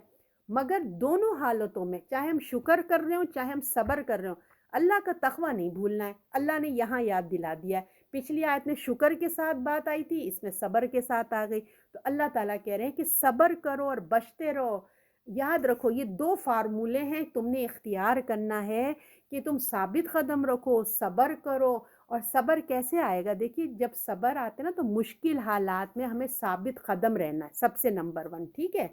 Speaker 1: مگر دونوں حالتوں میں چاہے ہم شکر کر رہے ہوں چاہے ہم صبر کر رہے ہوں، اللہ کا تقوی نہیں بھولنا ہے، اللہ نے یہاں یاد دلا دیا ہے، پچھلی آیت میں شکر کے ساتھ بات آئی تھی، اس میں صبر کے ساتھ آ گئی، تو اللہ تعالیٰ کہہ رہے ہیں کہ صبر کرو اور بچتے رہو، یاد رکھو یہ دو فارمولے ہیں، تم نے اختیار کرنا ہے کہ تم ثابت قدم رکھو، صبر کرو، اور صبر کیسے آئے گا؟ دیکھیے جب صبر آتے نا تو مشکل حالات میں ہمیں ثابت قدم رہنا ہے، سب سے نمبر 1، ٹھیک ہے،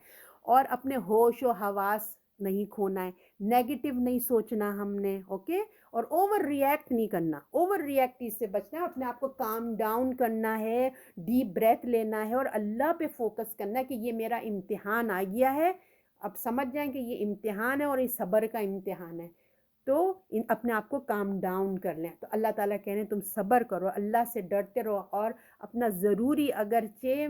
Speaker 1: اور اپنے ہوش و حواس نہیں کھونا ہے، نیگیٹو نہیں سوچنا ہم نے، اوکے، اور اوور ری ایکٹ نہیں کرنا، اوور ری ایکٹ سے بچنا ہے، اپنے آپ کو کام ڈاؤن کرنا ہے، ڈیپ بریتھ لینا ہے اور اللہ پہ فوکس کرنا ہے کہ یہ میرا امتحان آ گیا ہے، اب سمجھ جائیں کہ یہ امتحان ہے اور یہ صبر کا امتحان ہے، تو اپنے آپ کو کام ڈاؤن کر لیں، تو اللہ تعالیٰ کہہ رہے ہیں تم صبر کرو، اللہ سے ڈرتے رہو، اور اپنا ضروری اگرچہ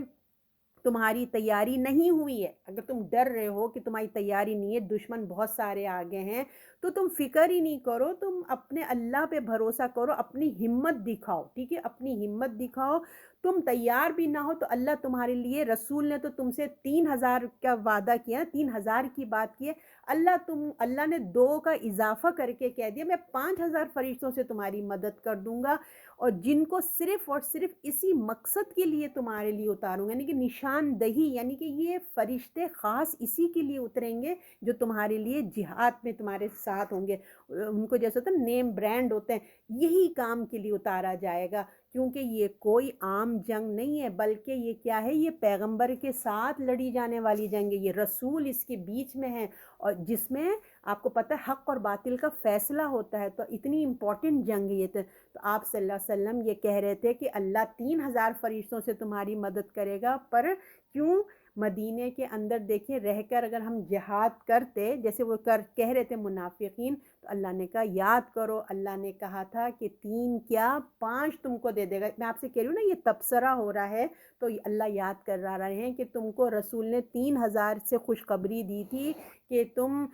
Speaker 1: تمہاری تیاری نہیں ہوئی ہے، اگر تم ڈر رہے ہو کہ تمہاری تیاری نہیں ہے، دشمن بہت سارے آگے ہیں، تو تم فکر ہی نہیں کرو، تم اپنے اللہ پہ بھروسہ کرو، اپنی ہمت دکھاؤ، ٹھیک ہے، اپنی ہمت دکھاؤ، تم تیار بھی نہ ہو تو اللہ تمہارے لیے، رسول نے تو تم سے 3,000 کا وعدہ کیا، 3,000 کی بات کی ہے، اللہ نے 2 کا اضافہ کر کے کہہ دیا میں 5,000 فرشتوں سے تمہاری مدد کر دوں گا، اور جن کو صرف اور صرف اسی مقصد کے لیے تمہارے لیے اتاروں گا، یعنی کہ نشاندہی، یعنی کہ یہ فرشتے خاص اسی کے لیے اتریں گے جو تمہارے لیے جہاد میں تمہارے ساتھ ہوں گے، ان کو جیسے ہوتا ہے نیم برانڈ ہوتے ہیں، یہی کام کے لیے اتارا جائے گا، کیونکہ یہ کوئی عام جنگ نہیں ہے، بلکہ یہ کیا ہے، یہ پیغمبر کے ساتھ لڑی جانے والی جنگ ہے، یہ رسول اس کے بیچ میں ہے، اور جس میں آپ کو پتہ ہے حق اور باطل کا فیصلہ ہوتا ہے، تو اتنی امپورٹنٹ جنگ یہ تو آپ صلی اللہ علیہ وسلم یہ کہہ رہے تھے کہ اللہ 3,000 فرشتوں سے تمہاری مدد کرے گا، پر کیوں مدینے کے اندر دیکھیں رہ کر اگر ہم جہاد کرتے جیسے وہ کہہ رہے تھے منافقین، تو اللہ نے کہا یاد کرو، اللہ نے کہا تھا کہ 3 کیا 5 تم کو دے دے گا، میں آپ سے کہہ رہی ہوں نا یہ تبصرہ ہو رہا ہے، تو اللہ یاد کر رہے ہیں کہ تم کو رسول نے 3,000 سے خوشخبری دی تھی کہ تم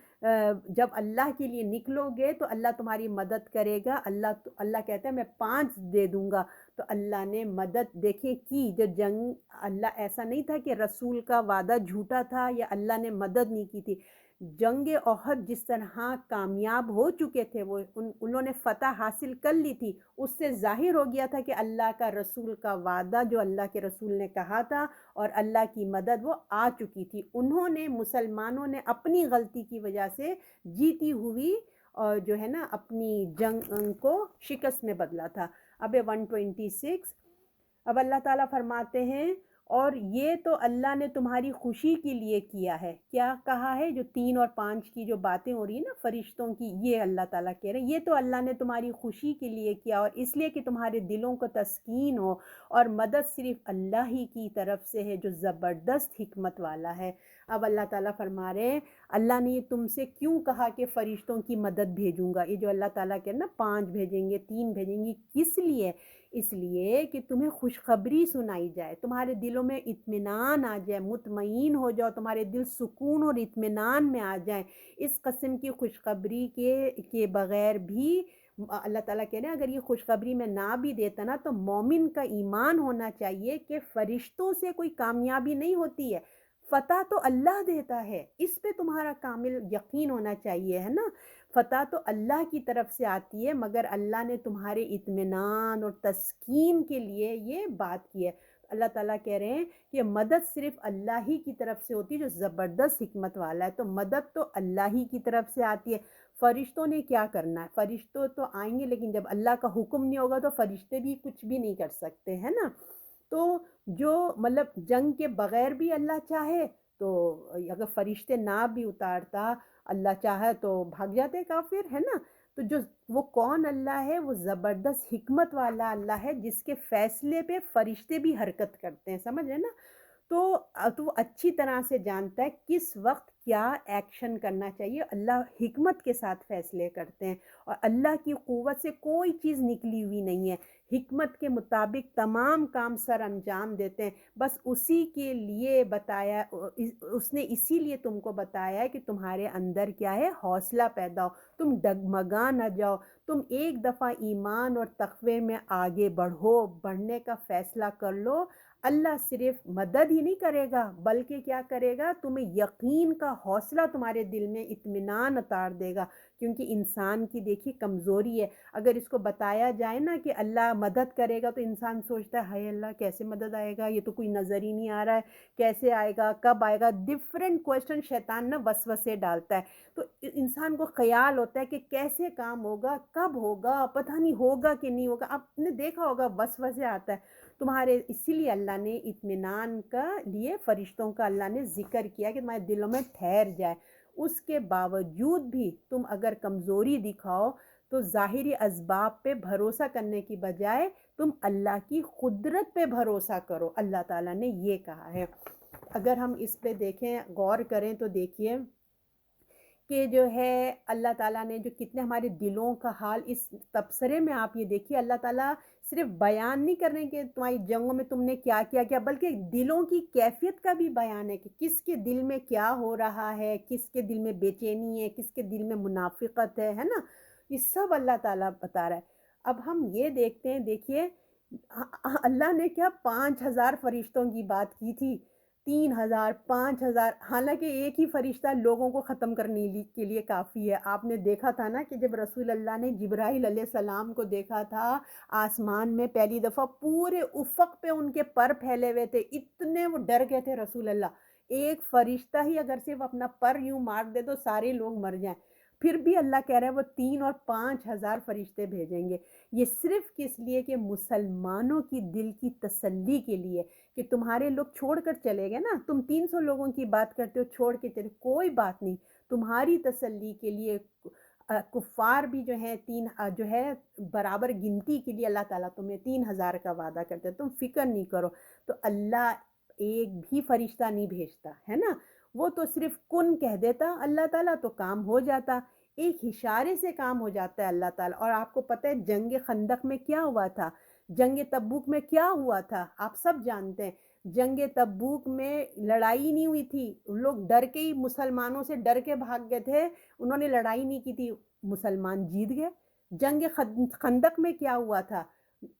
Speaker 1: جب اللہ کے لیے نکلو گے تو اللہ تمہاری مدد کرے گا، اللہ کہتا ہے میں 5 دے دوں گا، تو اللہ نے مدد دیکھیں کی، جو جنگ اللہ ایسا نہیں تھا کہ رسول کا وعدہ جھوٹا تھا یا اللہ نے مدد نہیں کی تھی، جنگ احد جس طرح کامیاب ہو چکے تھے، وہ انہوں نے فتح حاصل کر لی تھی، اس سے ظاہر ہو گیا تھا کہ اللہ کا رسول کا وعدہ جو اللہ کے رسول نے کہا تھا اور اللہ کی مدد وہ آ چکی تھی، انہوں نے مسلمانوں نے اپنی غلطی کی وجہ سے جیتی ہوئی اور جو ہے نا اپنی جنگ کو شکست میں بدلا تھا۔ اب 126، اب اللہ تعالیٰ فرماتے ہیں اور یہ تو اللہ نے تمہاری خوشی کے لیے کیا ہے۔ کیا کہا ہے؟ جو 3 اور 5 کی جو باتیں ہو رہی ہیں نا فرشتوں کی، یہ اللہ تعالیٰ کہہ رہے ہیں یہ تو اللہ نے تمہاری خوشی کے لیے کیا، اور اس لیے کہ تمہارے دلوں کو تسکین ہو، اور مدد صرف اللہ ہی کی طرف سے ہے جو زبردست حکمت والا ہے۔ اب اللہ تعالیٰ فرما رہے ہیں اللہ نے یہ تم سے کیوں کہا کہ فرشتوں کی مدد بھیجوں گا؟ یہ جو اللہ تعالیٰ کہہ رہے ہیں نا 5 بھیجیں گے، 3 بھیجیں گے، کس لیے؟ اس لیے کہ تمہیں خوشخبری سنائی جائے، تمہارے دلوں میں اطمینان آ جائے، مطمئن ہو جاؤ، تمہارے دل سکون اور اطمینان میں آ جائیں۔ اس قسم کی خوشخبری کے بغیر بھی اللہ تعالیٰ کہہ رہے ہیں اگر یہ خوشخبری میں نہ بھی دیتا نا تو مومن کا ایمان ہونا چاہیے کہ فرشتوں سے کوئی کامیابی نہیں ہوتی ہے، فتح تو اللہ دیتا ہے، اس پہ تمہارا کامل یقین ہونا چاہیے، ہے نا۔ فتح تو اللہ کی طرف سے آتی ہے، مگر اللہ نے تمہارے اطمینان اور تسکین کے لیے یہ بات کی ہے۔ اللہ تعالیٰ کہہ رہے ہیں کہ مدد صرف اللہ ہی کی طرف سے ہوتی ہے جو زبردست حکمت والا ہے، تو مدد تو اللہ ہی کی طرف سے آتی ہے۔ فرشتوں نے کیا کرنا ہے؟ فرشتوں تو آئیں گے لیکن جب اللہ کا حکم نہیں ہوگا تو فرشتے بھی کچھ بھی نہیں کر سکتے، ہے نا۔ تو جو مطلب جنگ کے بغیر بھی اللہ چاہے تو اگر فرشتے نہ بھی اتارتا، اللہ چاہے تو بھاگ جاتے کافر، ہے نا۔ تو جو وہ کون اللہ ہے؟ وہ زبردست حکمت والا اللہ ہے جس کے فیصلے پہ فرشتے بھی حرکت کرتے ہیں، سمجھ رہے نا۔ تو وہ اچھی طرح سے جانتا ہے کس وقت کیا ایکشن کرنا چاہیے، اللہ حکمت کے ساتھ فیصلے کرتے ہیں، اور اللہ کی قوت سے کوئی چیز نکلی ہوئی نہیں ہے، حکمت کے مطابق تمام کام سر انجام دیتے ہیں۔ بس اسی کے لیے بتایا، اس نے اسی لیے تم کو بتایا ہے کہ تمہارے اندر کیا ہے؟ حوصلہ پیدا ہو، تم ڈگمگا نہ جاؤ، تم ایک دفعہ ایمان اور تقوی میں آگے بڑھو، بڑھنے کا فیصلہ کر لو۔ اللہ صرف مدد ہی نہیں کرے گا بلکہ کیا کرے گا؟ تمہیں یقین کا حوصلہ تمہارے دل میں اطمینان اتار دے گا، کیونکہ انسان کی دیکھیے کمزوری ہے، اگر اس کو بتایا جائے نا کہ اللہ مدد کرے گا تو انسان سوچتا ہے ہائے اللہ کیسے مدد آئے گا، یہ تو کوئی نظر ہی نہیں آ رہا ہے، کیسے آئے گا، کب آئے گا، ڈفرینٹ کویسچن شیطان نا وسوسے ڈالتا ہے، تو انسان کو خیال ہوتا ہے کہ کیسے کام ہوگا، کب ہوگا، پتہ نہیں ہوگا کہ نہیں ہوگا۔ آپ نے دیکھا ہوگا وسوسے آتا ہے تمہارے، اسی لیے اللہ نے اطمینان کا لیے فرشتوں کا اللہ نے ذکر کیا کہ تمہارے دلوں میں ٹھہر جائے۔ اس کے باوجود بھی تم اگر کمزوری دکھاؤ تو ظاہری اسباب پہ بھروسہ کرنے کی بجائے تم اللہ کی قدرت پہ بھروسہ کرو، اللہ تعالیٰ نے یہ کہا ہے۔ اگر ہم اس پہ دیکھیں، غور کریں تو دیکھیے کہ جو ہے اللہ تعالیٰ نے جو کتنے ہمارے دلوں کا حال اس تبصرے میں آپ یہ دیکھیے، اللہ تعالیٰ صرف بیان نہیں کر رہے کہ تمہاری جنگوں میں تم نے کیا کیا کیا، بلکہ دلوں کی کیفیت کا بھی بیان ہے کہ کس کے دل میں کیا ہو رہا ہے، کس کے دل میں بے چینی ہے، کس کے دل میں منافقت ہے نا، یہ سب اللہ تعالیٰ بتا رہا ہے۔ اب ہم یہ دیکھتے ہیں، دیکھیے اللہ نے کیا 5,000 فرشتوں کی بات کی تھی، 3,000 5,000، حالانکہ ایک ہی فرشتہ لوگوں کو ختم کرنے کے لیے کافی ہے۔ آپ نے دیکھا تھا نا کہ جب رسول اللہ نے جبرائیل علیہ السلام کو دیکھا تھا آسمان میں پہلی دفعہ، پورے افق پہ ان کے پر پھیلے ہوئے تھے، اتنے وہ ڈر گئے تھے رسول اللہ، ایک فرشتہ ہی اگر صرف اپنا پر یوں مار دے تو سارے لوگ مر جائیں، پھر بھی اللہ کہہ رہا ہے وہ 3 اور 5,000 فرشتے بھیجیں گے، یہ صرف کس لیے کہ مسلمانوں کی دل کی تسلی کے لیے، کہ تمہارے لوگ چھوڑ کر چلے گئے نا، تم 300 لوگوں کی بات کرتے ہو چھوڑ کے چلے، کوئی بات نہیں، تمہاری تسلی کے لیے کفار بھی جو ہیں جو ہے برابر گنتی کے لیے اللہ تعالیٰ تمہیں 3,000 کا وعدہ کرتے ہیں، تم فکر نہیں کرو۔ تو اللہ ایک بھی فرشتہ نہیں بھیجتا ہے نا، وہ تو صرف کن کہہ دیتا اللہ تعالیٰ تو کام ہو جاتا، ایک اشارے سے کام ہو جاتا ہے اللہ تعالیٰ۔ اور آپ کو پتہ ہے جنگ خندق میں کیا ہوا تھا، جنگ تبوک میں کیا ہوا تھا، آپ سب جانتے ہیں۔ جنگ تبوک میں لڑائی نہیں ہوئی تھی، لوگ ڈر کے ہی مسلمانوں سے ڈر کے بھاگ گئے تھے، انہوں نے لڑائی نہیں کی تھی، مسلمان جیت گئے۔ جنگ خندق میں کیا ہوا تھا،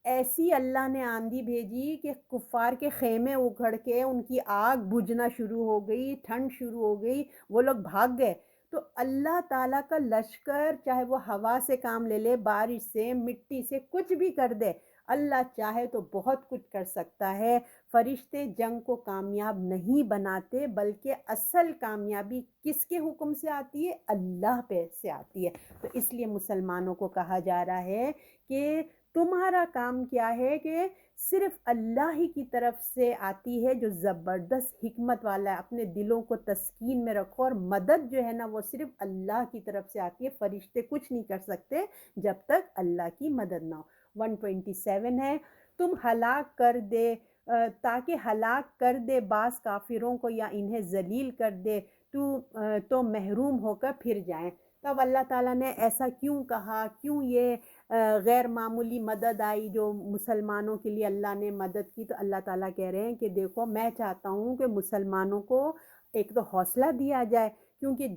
Speaker 1: ایسی اللہ نے آندھی بھیجی کہ کفار کے خیمے اکھڑ کے ان کی آگ بجھنا شروع ہو گئی، ٹھنڈ شروع ہو گئی، وہ لوگ بھاگ گئے۔ تو اللہ تعالیٰ کا لشکر چاہے وہ ہوا سے کام لے لے، بارش سے، مٹی سے، کچھ بھی کر دے، اللہ چاہے تو بہت کچھ کر سکتا ہے۔ فرشتے جنگ کو کامیاب نہیں بناتے بلکہ اصل کامیابی کس کے حکم سے آتی ہے؟ اللہ پہ سے آتی ہے۔ تو اس لیے مسلمانوں کو کہا جا رہا ہے کہ تمہارا کام کیا ہے کہ صرف اللہ ہی کی طرف سے آتی ہے جو زبردست حکمت والا ہے. اپنے دلوں کو تسکین میں رکھو، اور مدد جو ہے نا وہ صرف اللہ کی طرف سے آتی ہے. فرشتے کچھ نہیں کر سکتے جب تک اللہ کی مدد نہ ہو. 127 ہے، تم ہلاک کر دے تاکہ ہلاک کر دے بعض کافروں کو یا انہیں ذلیل کر دے تو محروم ہو کر پھر جائیں. تو اب اللہ تعالیٰ نے ایسا کیوں کہا، کیوں یہ غیر معمولی مدد آئی جو مسلمانوں کے لیے اللہ نے مدد کی؟ تو اللہ تعالیٰ کہہ رہے ہیں کہ دیکھو میں چاہتا ہوں کہ مسلمانوں کو ایک تو حوصلہ دیا جائے، کیونکہ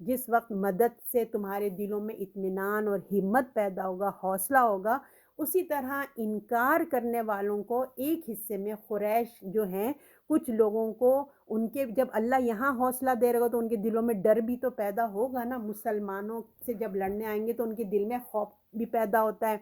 Speaker 1: جس وقت مدد سے تمہارے دلوں میں اطمینان اور ہمت پیدا ہوگا، حوصلہ ہوگا، اسی طرح انکار کرنے والوں کو ایک حصے میں قریش جو ہیں کچھ لوگوں کو ان کے جب اللہ یہاں حوصلہ دے رہا ہو تو ان کے دلوں میں ڈر بھی تو پیدا ہوگا نا. مسلمانوں سے جب لڑنے آئیں گے تو ان کے دل میں خوف بھی پیدا ہوتا ہے.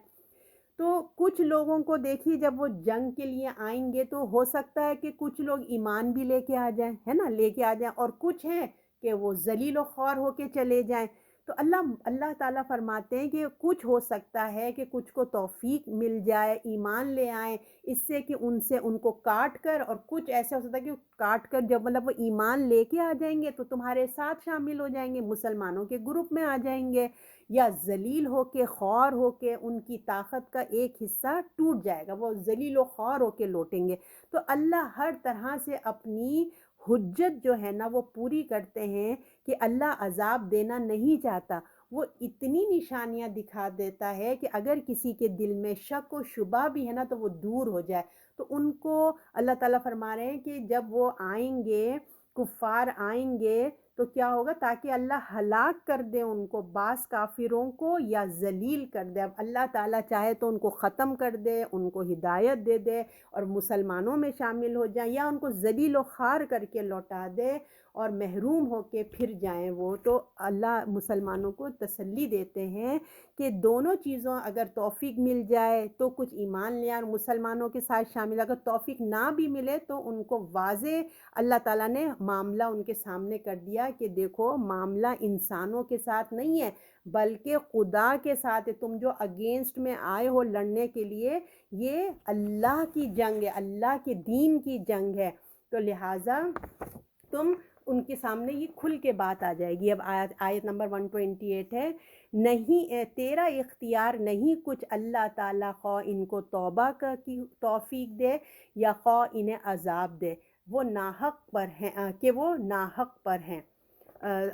Speaker 1: تو کچھ لوگوں کو دیکھیے جب وہ جنگ کے لیے آئیں گے تو ہو سکتا ہے کہ کچھ لوگ ایمان بھی لے کے آ جائیں، ہے نا، لے کے آ جائیں، اور کچھ ہیں کہ وہ ذلیل و خوار ہو کے چلے جائیں. تو اللہ تعالیٰ فرماتے ہیں کہ کچھ ہو سکتا ہے کہ کچھ کو توفیق مل جائے، ایمان لے آئیں اس سے کہ ان کو کاٹ کر، اور کچھ ایسا ہو سکتا ہے کہ کاٹ کر جب مطلب وہ ایمان لے کے آ جائیں گے تو تمہارے ساتھ شامل ہو جائیں گے، مسلمانوں کے گروپ میں آ جائیں گے، یا ذلیل ہو کے خوار ہو کے ان کی طاقت کا ایک حصہ ٹوٹ جائے گا، وہ ذلیل و خوار ہو کے لوٹیں گے. تو اللہ ہر طرح سے اپنی حجت جو ہے نا وہ پوری کرتے ہیں کہ اللہ عذاب دینا نہیں چاہتا. وہ اتنی نشانیاں دکھا دیتا ہے کہ اگر کسی کے دل میں شک و شبہ بھی ہے نا تو وہ دور ہو جائے. تو ان کو اللہ تعالیٰ فرما رہے ہیں کہ جب وہ آئیں گے، کفار آئیں گے تو کیا ہوگا، تاکہ اللہ ہلاک کر دے ان کو، بعض کافروں کو، یا ذلیل کر دے. اب اللہ تعالیٰ چاہے تو ان کو ختم کر دے، ان کو ہدایت دے دے اور مسلمانوں میں شامل ہو جائیں، یا ان کو ذلیل و خوار کر کے لوٹا دے اور محروم ہو کے پھر جائیں وہ. تو اللہ مسلمانوں کو تسلی دیتے ہیں کہ دونوں چیزوں اگر توفیق مل جائے تو کچھ ایمان لے اور مسلمانوں کے ساتھ شامل، اگر توفیق نہ بھی ملے تو ان کو واضح اللہ تعالیٰ نے معاملہ ان کے سامنے کر دیا کہ دیکھو معاملہ انسانوں کے ساتھ نہیں ہے بلکہ خدا کے ساتھ ہے. تم جو اگینسٹ میں آئے ہو لڑنے کے لیے، یہ اللہ کی جنگ ہے، اللہ کے دین کی جنگ ہے. تو لہٰذا تم ان کے سامنے یہ کھل کے بات آ جائے گی. اب آیت نمبر 128 ہے، نہیں تیرا اختیار نہیں کچھ اللہ تعالیٰ خواہ ان کو توبہ کی توفیق دے یا خواہ انہیں عذاب دے، وہ ناحق پر ہیں کہ وہ ناحق پر ہیں،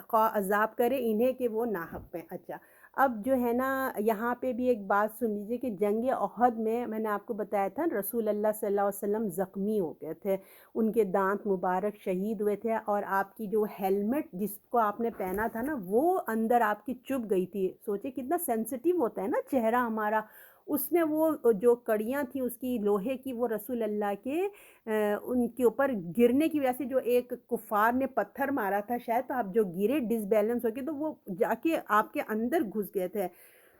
Speaker 1: خواہ عذاب کرے انہیں کہ وہ ناحق پہ. اچھا، اب جو ہے نا یہاں پہ بھی ایک بات سن لیجیے کہ جنگ احد میں نے آپ کو بتایا تھا رسول اللہ صلی اللہ علیہ وسلم زخمی ہو گئے تھے، ان کے دانت مبارک شہید ہوئے تھے، اور آپ کی جو ہیلمٹ جس کو آپ نے پہنا تھا نا وہ اندر آپ کی چبھ گئی تھی. سوچے کتنا سینسٹیو ہوتا ہے نا چہرہ ہمارا، اس میں وہ جو کڑیاں تھیں اس کی لوہے کی، وہ رسول اللہ کے ان کے اوپر گرنے کی وجہ سے، جو ایک کفار نے پتھر مارا تھا شاید، تو آپ جو گرے ڈس بیلنس ہو کے تو وہ جا کے آپ کے اندر گھس گئے تھے.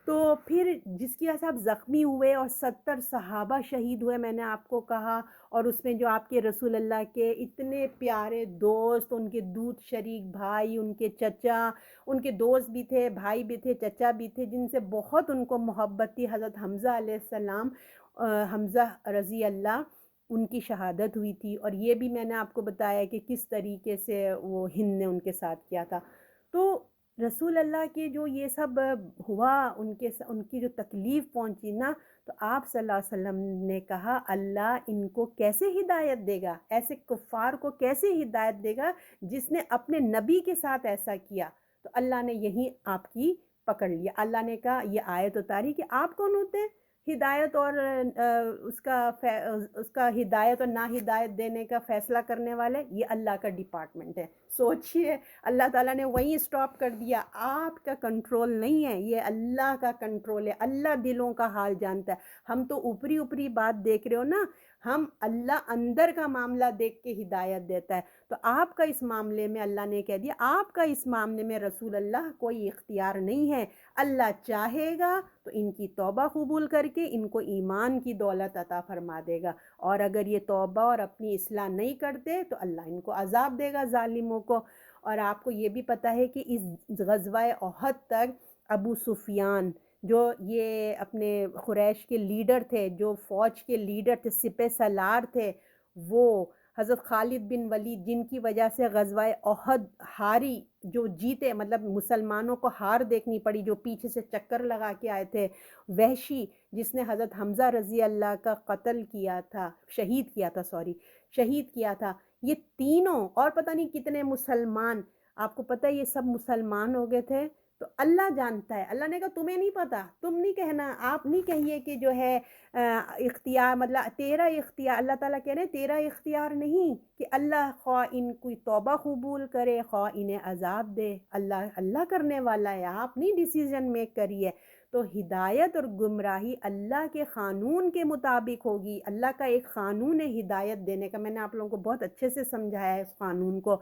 Speaker 1: تو پھر جس کی وجہ سے آپ زخمی ہوئے اور 70 صحابہ شہید ہوئے میں نے آپ کو کہا، اور اس میں جو آپ کے رسول اللہ کے اتنے پیارے دوست، ان کے دودھ شریک بھائی، ان کے چچا، ان کے دوست بھی تھے، بھائی بھی تھے، چچا بھی تھے، جن سے بہت ان کو محبت تھی، حضرت حمزہ علیہ السلام، حمزہ رضی اللہ، ان کی شہادت ہوئی تھی. اور یہ بھی میں نے آپ کو بتایا کہ کس طریقے سے وہ ہند نے ان کے ساتھ کیا تھا. تو رسول اللہ کے جو یہ سب ہوا، ان کی جو تکلیف پہنچی نا، تو آپ صلی اللہ علیہ وسلم نے کہا اللہ ان کو کیسے ہدایت دے گا، ایسے کفار کو کیسے ہدایت دے گا جس نے اپنے نبی کے ساتھ ایسا کیا. تو اللہ نے یہی آپ کی پکڑ لیا. اللہ نے کہا یہ آیت اتاری کہ آپ کون ہوتے ہیں ہدایت اور اس کا ہدایت اور نا ہدایت دینے کا فیصلہ کرنے والے؟ یہ اللہ کا ڈپارٹمنٹ ہے. سوچئے اللہ تعالیٰ نے وہیں اسٹاپ کر دیا، آپ کا کنٹرول نہیں ہے، یہ اللہ کا کنٹرول ہے. اللہ دلوں کا حال جانتا ہے. ہم تو اوپری بات دیکھ رہے ہو نا، ہم اللہ اندر کا معاملہ دیکھ کے ہدایت دیتا ہے. تو آپ کا اس معاملے میں اللہ نے کہہ دیا، آپ کا اس معاملے میں رسول اللہ کوئی اختیار نہیں ہے. اللہ چاہے گا تو ان کی توبہ قبول کر کے ان کو ایمان کی دولت عطا فرما دے گا، اور اگر یہ توبہ اور اپنی اصلاح نہیں کرتے تو اللہ ان کو عذاب دے گا ظالموں کو. اور آپ کو یہ بھی پتہ ہے کہ اس غزوہ احد تک ابو سفیان جو یہ اپنے قریش کے لیڈر تھے، جو فوج کے لیڈر تھے، سپہ سالار تھے، وہ حضرت خالد بن ولید، جن کی وجہ سے غزوہ احد ہاری، جو جیتے، مطلب مسلمانوں کو ہار دیکھنی پڑی، جو پیچھے سے چکر لگا کے آئے تھے، وحشی جس نے حضرت حمزہ رضی اللہ کا قتل کیا تھا، شہید کیا تھا، یہ تینوں اور پتہ نہیں کتنے مسلمان، آپ کو پتہ ہے یہ سب مسلمان ہو گئے تھے، تو اللہ جانتا ہے، اللہ نے کہا تمہیں نہیں پتہ، تم نہیں کہنا، آپ نہیں کہیے کہ جو ہے اختیار، مطلب تیرا اختیار، اللہ تعالیٰ کہہ رہے ہیں تیرا اختیار نہیں کہ اللہ خواہ ان کوئی توبہ قبول کرے خواہ انہیں عذاب دے، اللہ کرنے والا ہے، آپ نہیں ڈیسیژن میک کریے۔ تو ہدایت اور گمراہی اللہ کے قانون کے مطابق ہوگی، اللہ کا ایک قانون ہے ہدایت دینے کا، میں نے آپ لوگوں کو بہت اچھے سے سمجھایا ہے اس قانون کو،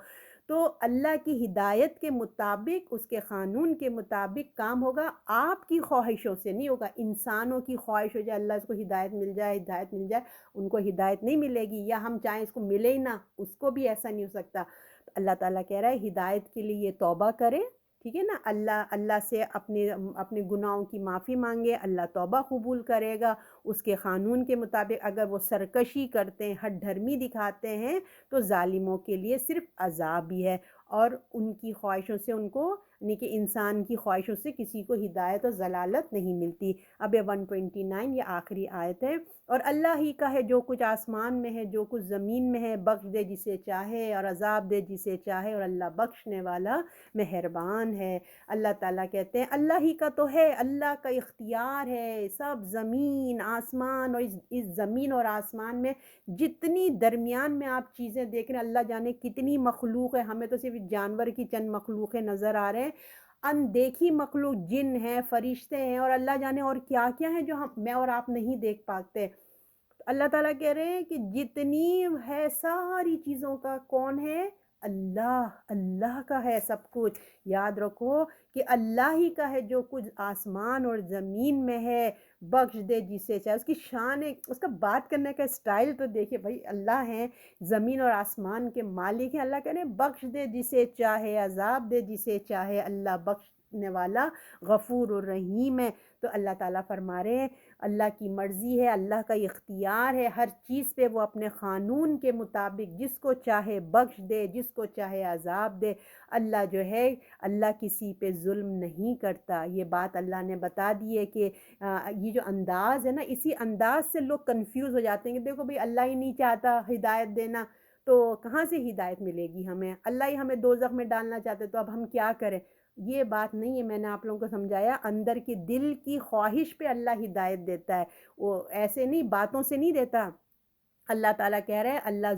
Speaker 1: تو اللہ کی ہدایت کے مطابق، اس کے قانون کے مطابق کام ہوگا، آپ کی خواہشوں سے نہیں ہوگا، انسانوں کی خواہش ہو جائے اللہ اس کو ہدایت مل جائے، ان کو ہدایت نہیں ملے گی، یا ہم چاہیں اس کو ملے ہی نہ، اس کو بھی ایسا نہیں ہو سکتا۔ تو اللہ تعالیٰ کہہ رہا ہے ہدایت کے لیے یہ توبہ کرے، ٹھیک ہے نا، اللہ سے اپنے گناہوں کی معافی مانگے، اللہ توبہ قبول کرے گا، اس کے قانون کے مطابق اگر وہ سرکشی کرتے ہیں، ہٹ دھرمی دکھاتے ہیں، تو ظالموں کے لیے صرف عذاب ہی ہے، اور ان کی خواہشوں سے ان کو، یعنی کہ انسان کی خواہشوں سے کسی کو ہدایت اور ضلالت نہیں ملتی۔ اب یہ 129 یہ آخری آیت ہے، اور اللہ ہی کا ہے جو کچھ آسمان میں ہے، جو کچھ زمین میں ہے، بخش دے جسے چاہے اور عذاب دے جسے چاہے، اور اللہ بخشنے والا مہربان ہے۔ اللہ تعالیٰ کہتے ہیں اللہ ہی کا تو ہے، اللہ کا اختیار ہے، سب زمین آسمان، اور اس زمین اور آسمان میں جتنی درمیان میں آپ چیزیں دیکھ رہے ہیں، اللہ جانے کتنی مخلوق ہے، ہمیں تو صرف جانور کی چند مخلوقیں نظر آ رہے ہیں، اندیکھی مخلوق جن ہیں، فرشتے ہیں، اور اللہ جانے اور کیا کیا ہیں جو میں اور آپ نہیں دیکھ پاتے۔ اللہ تعالیٰ کہہ رہے ہیں کہ جتنی ہے ساری چیزوں کا کون ہے؟ اللہ کا ہے سب کچھ، یاد رکھو کہ اللہ ہی کا ہے جو کچھ آسمان اور زمین میں ہے، بخش دے جسے چاہے، اس کی شان ہے، اس کا بات کرنے کا اسٹائل تو دیکھیں بھائی، اللہ ہیں زمین اور آسمان کے مالک ہیں، اللہ کہہ رہے ہیں بخش دے جسے چاہے، عذاب دے جسے چاہے، اللہ بخشنے والا غفور الرحیم ہے۔ تو اللہ تعالیٰ فرما رہے ہیں اللہ کی مرضی ہے، اللہ کا اختیار ہے، ہر چیز پہ وہ اپنے قانون کے مطابق جس کو چاہے بخش دے، جس کو چاہے عذاب دے۔ اللہ جو ہے، اللہ کسی پہ ظلم نہیں کرتا، یہ بات اللہ نے بتا دی ہے کہ یہ جو انداز ہے نا، اسی انداز سے لوگ کنفیوز ہو جاتے ہیں کہ دیکھو بھئی اللہ ہی نہیں چاہتا ہدایت دینا، تو کہاں سے ہدایت ملے گی ہمیں، اللہ ہی ہمیں دوزخ میں ڈالنا چاہتے تو اب ہم کیا کریں؟ یہ بات نہیں ہے، میں نے آپ لوگوں کو سمجھایا، اندر کی دل کی خواہش پہ اللہ ہدایت دیتا ہے، وہ ایسے نہیں باتوں سے نہیں دیتا۔ اللہ تعالیٰ کہہ رہے ہیں اللہ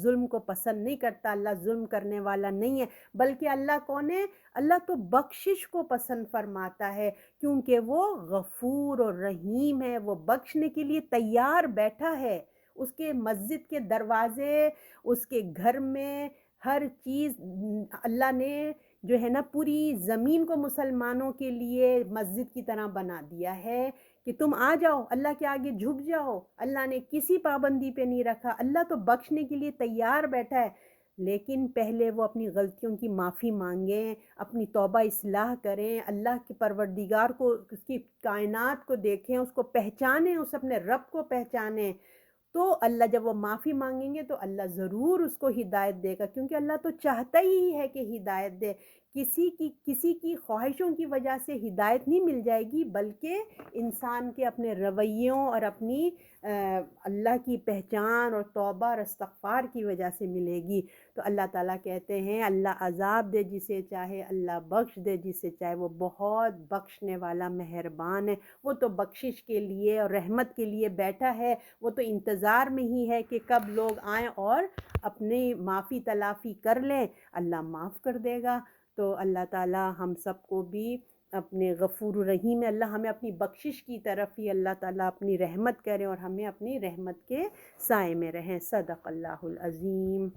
Speaker 1: ظلم کو پسند نہیں کرتا، اللہ ظلم کرنے والا نہیں ہے، بلکہ اللہ کون ہے؟ اللہ تو بخشش کو پسند فرماتا ہے، کیونکہ وہ غفور اور رحیم ہے، وہ بخشنے کے لیے تیار بیٹھا ہے، اس کے مسجد کے دروازے، اس کے گھر میں ہر چیز، اللہ نے جو ہے نا پوری زمین کو مسلمانوں کے لیے مسجد کی طرح بنا دیا ہے کہ تم آ جاؤ، اللہ کے آگے جھک جاؤ، اللہ نے کسی پابندی پہ نہیں رکھا، اللہ تو بخشنے کے لیے تیار بیٹھا ہے، لیکن پہلے وہ اپنی غلطیوں کی معافی مانگیں، اپنی توبہ اصلاح کریں، اللہ کے پروردگار کو، اس کی کائنات کو دیکھیں، اس کو پہچانیں، اس اپنے رب کو پہچانیں، تو اللہ جب وہ معافی مانگیں گے تو اللہ ضرور اس کو ہدایت دے گا، کیونکہ اللہ تو چاہتا ہی ہے کہ ہدایت دے، کسی کی خواہشوں کی وجہ سے ہدایت نہیں مل جائے گی، بلکہ انسان کے اپنے رویوں اور اپنی اللہ کی پہچان اور توبہ اور استغفار کی وجہ سے ملے گی۔ تو اللہ تعالیٰ کہتے ہیں اللہ عذاب دے جسے چاہے، اللہ بخش دے جسے چاہے، وہ بہت بخشنے والا مہربان ہے، وہ تو بخشش کے لیے اور رحمت کے لیے بیٹھا ہے، وہ تو انتظار میں ہی ہے کہ کب لوگ آئیں اور اپنی معافی تلافی کر لیں، اللہ معاف کر دے گا۔ تو اللہ تعالیٰ ہم سب کو بھی اپنے غفور الرحیم، اللہ ہمیں اپنی بخشش کی طرف ہی اللہ تعالیٰ اپنی رحمت کریں، اور ہمیں اپنی رحمت کے سائے میں رہیں۔ صدق اللہ العظیم۔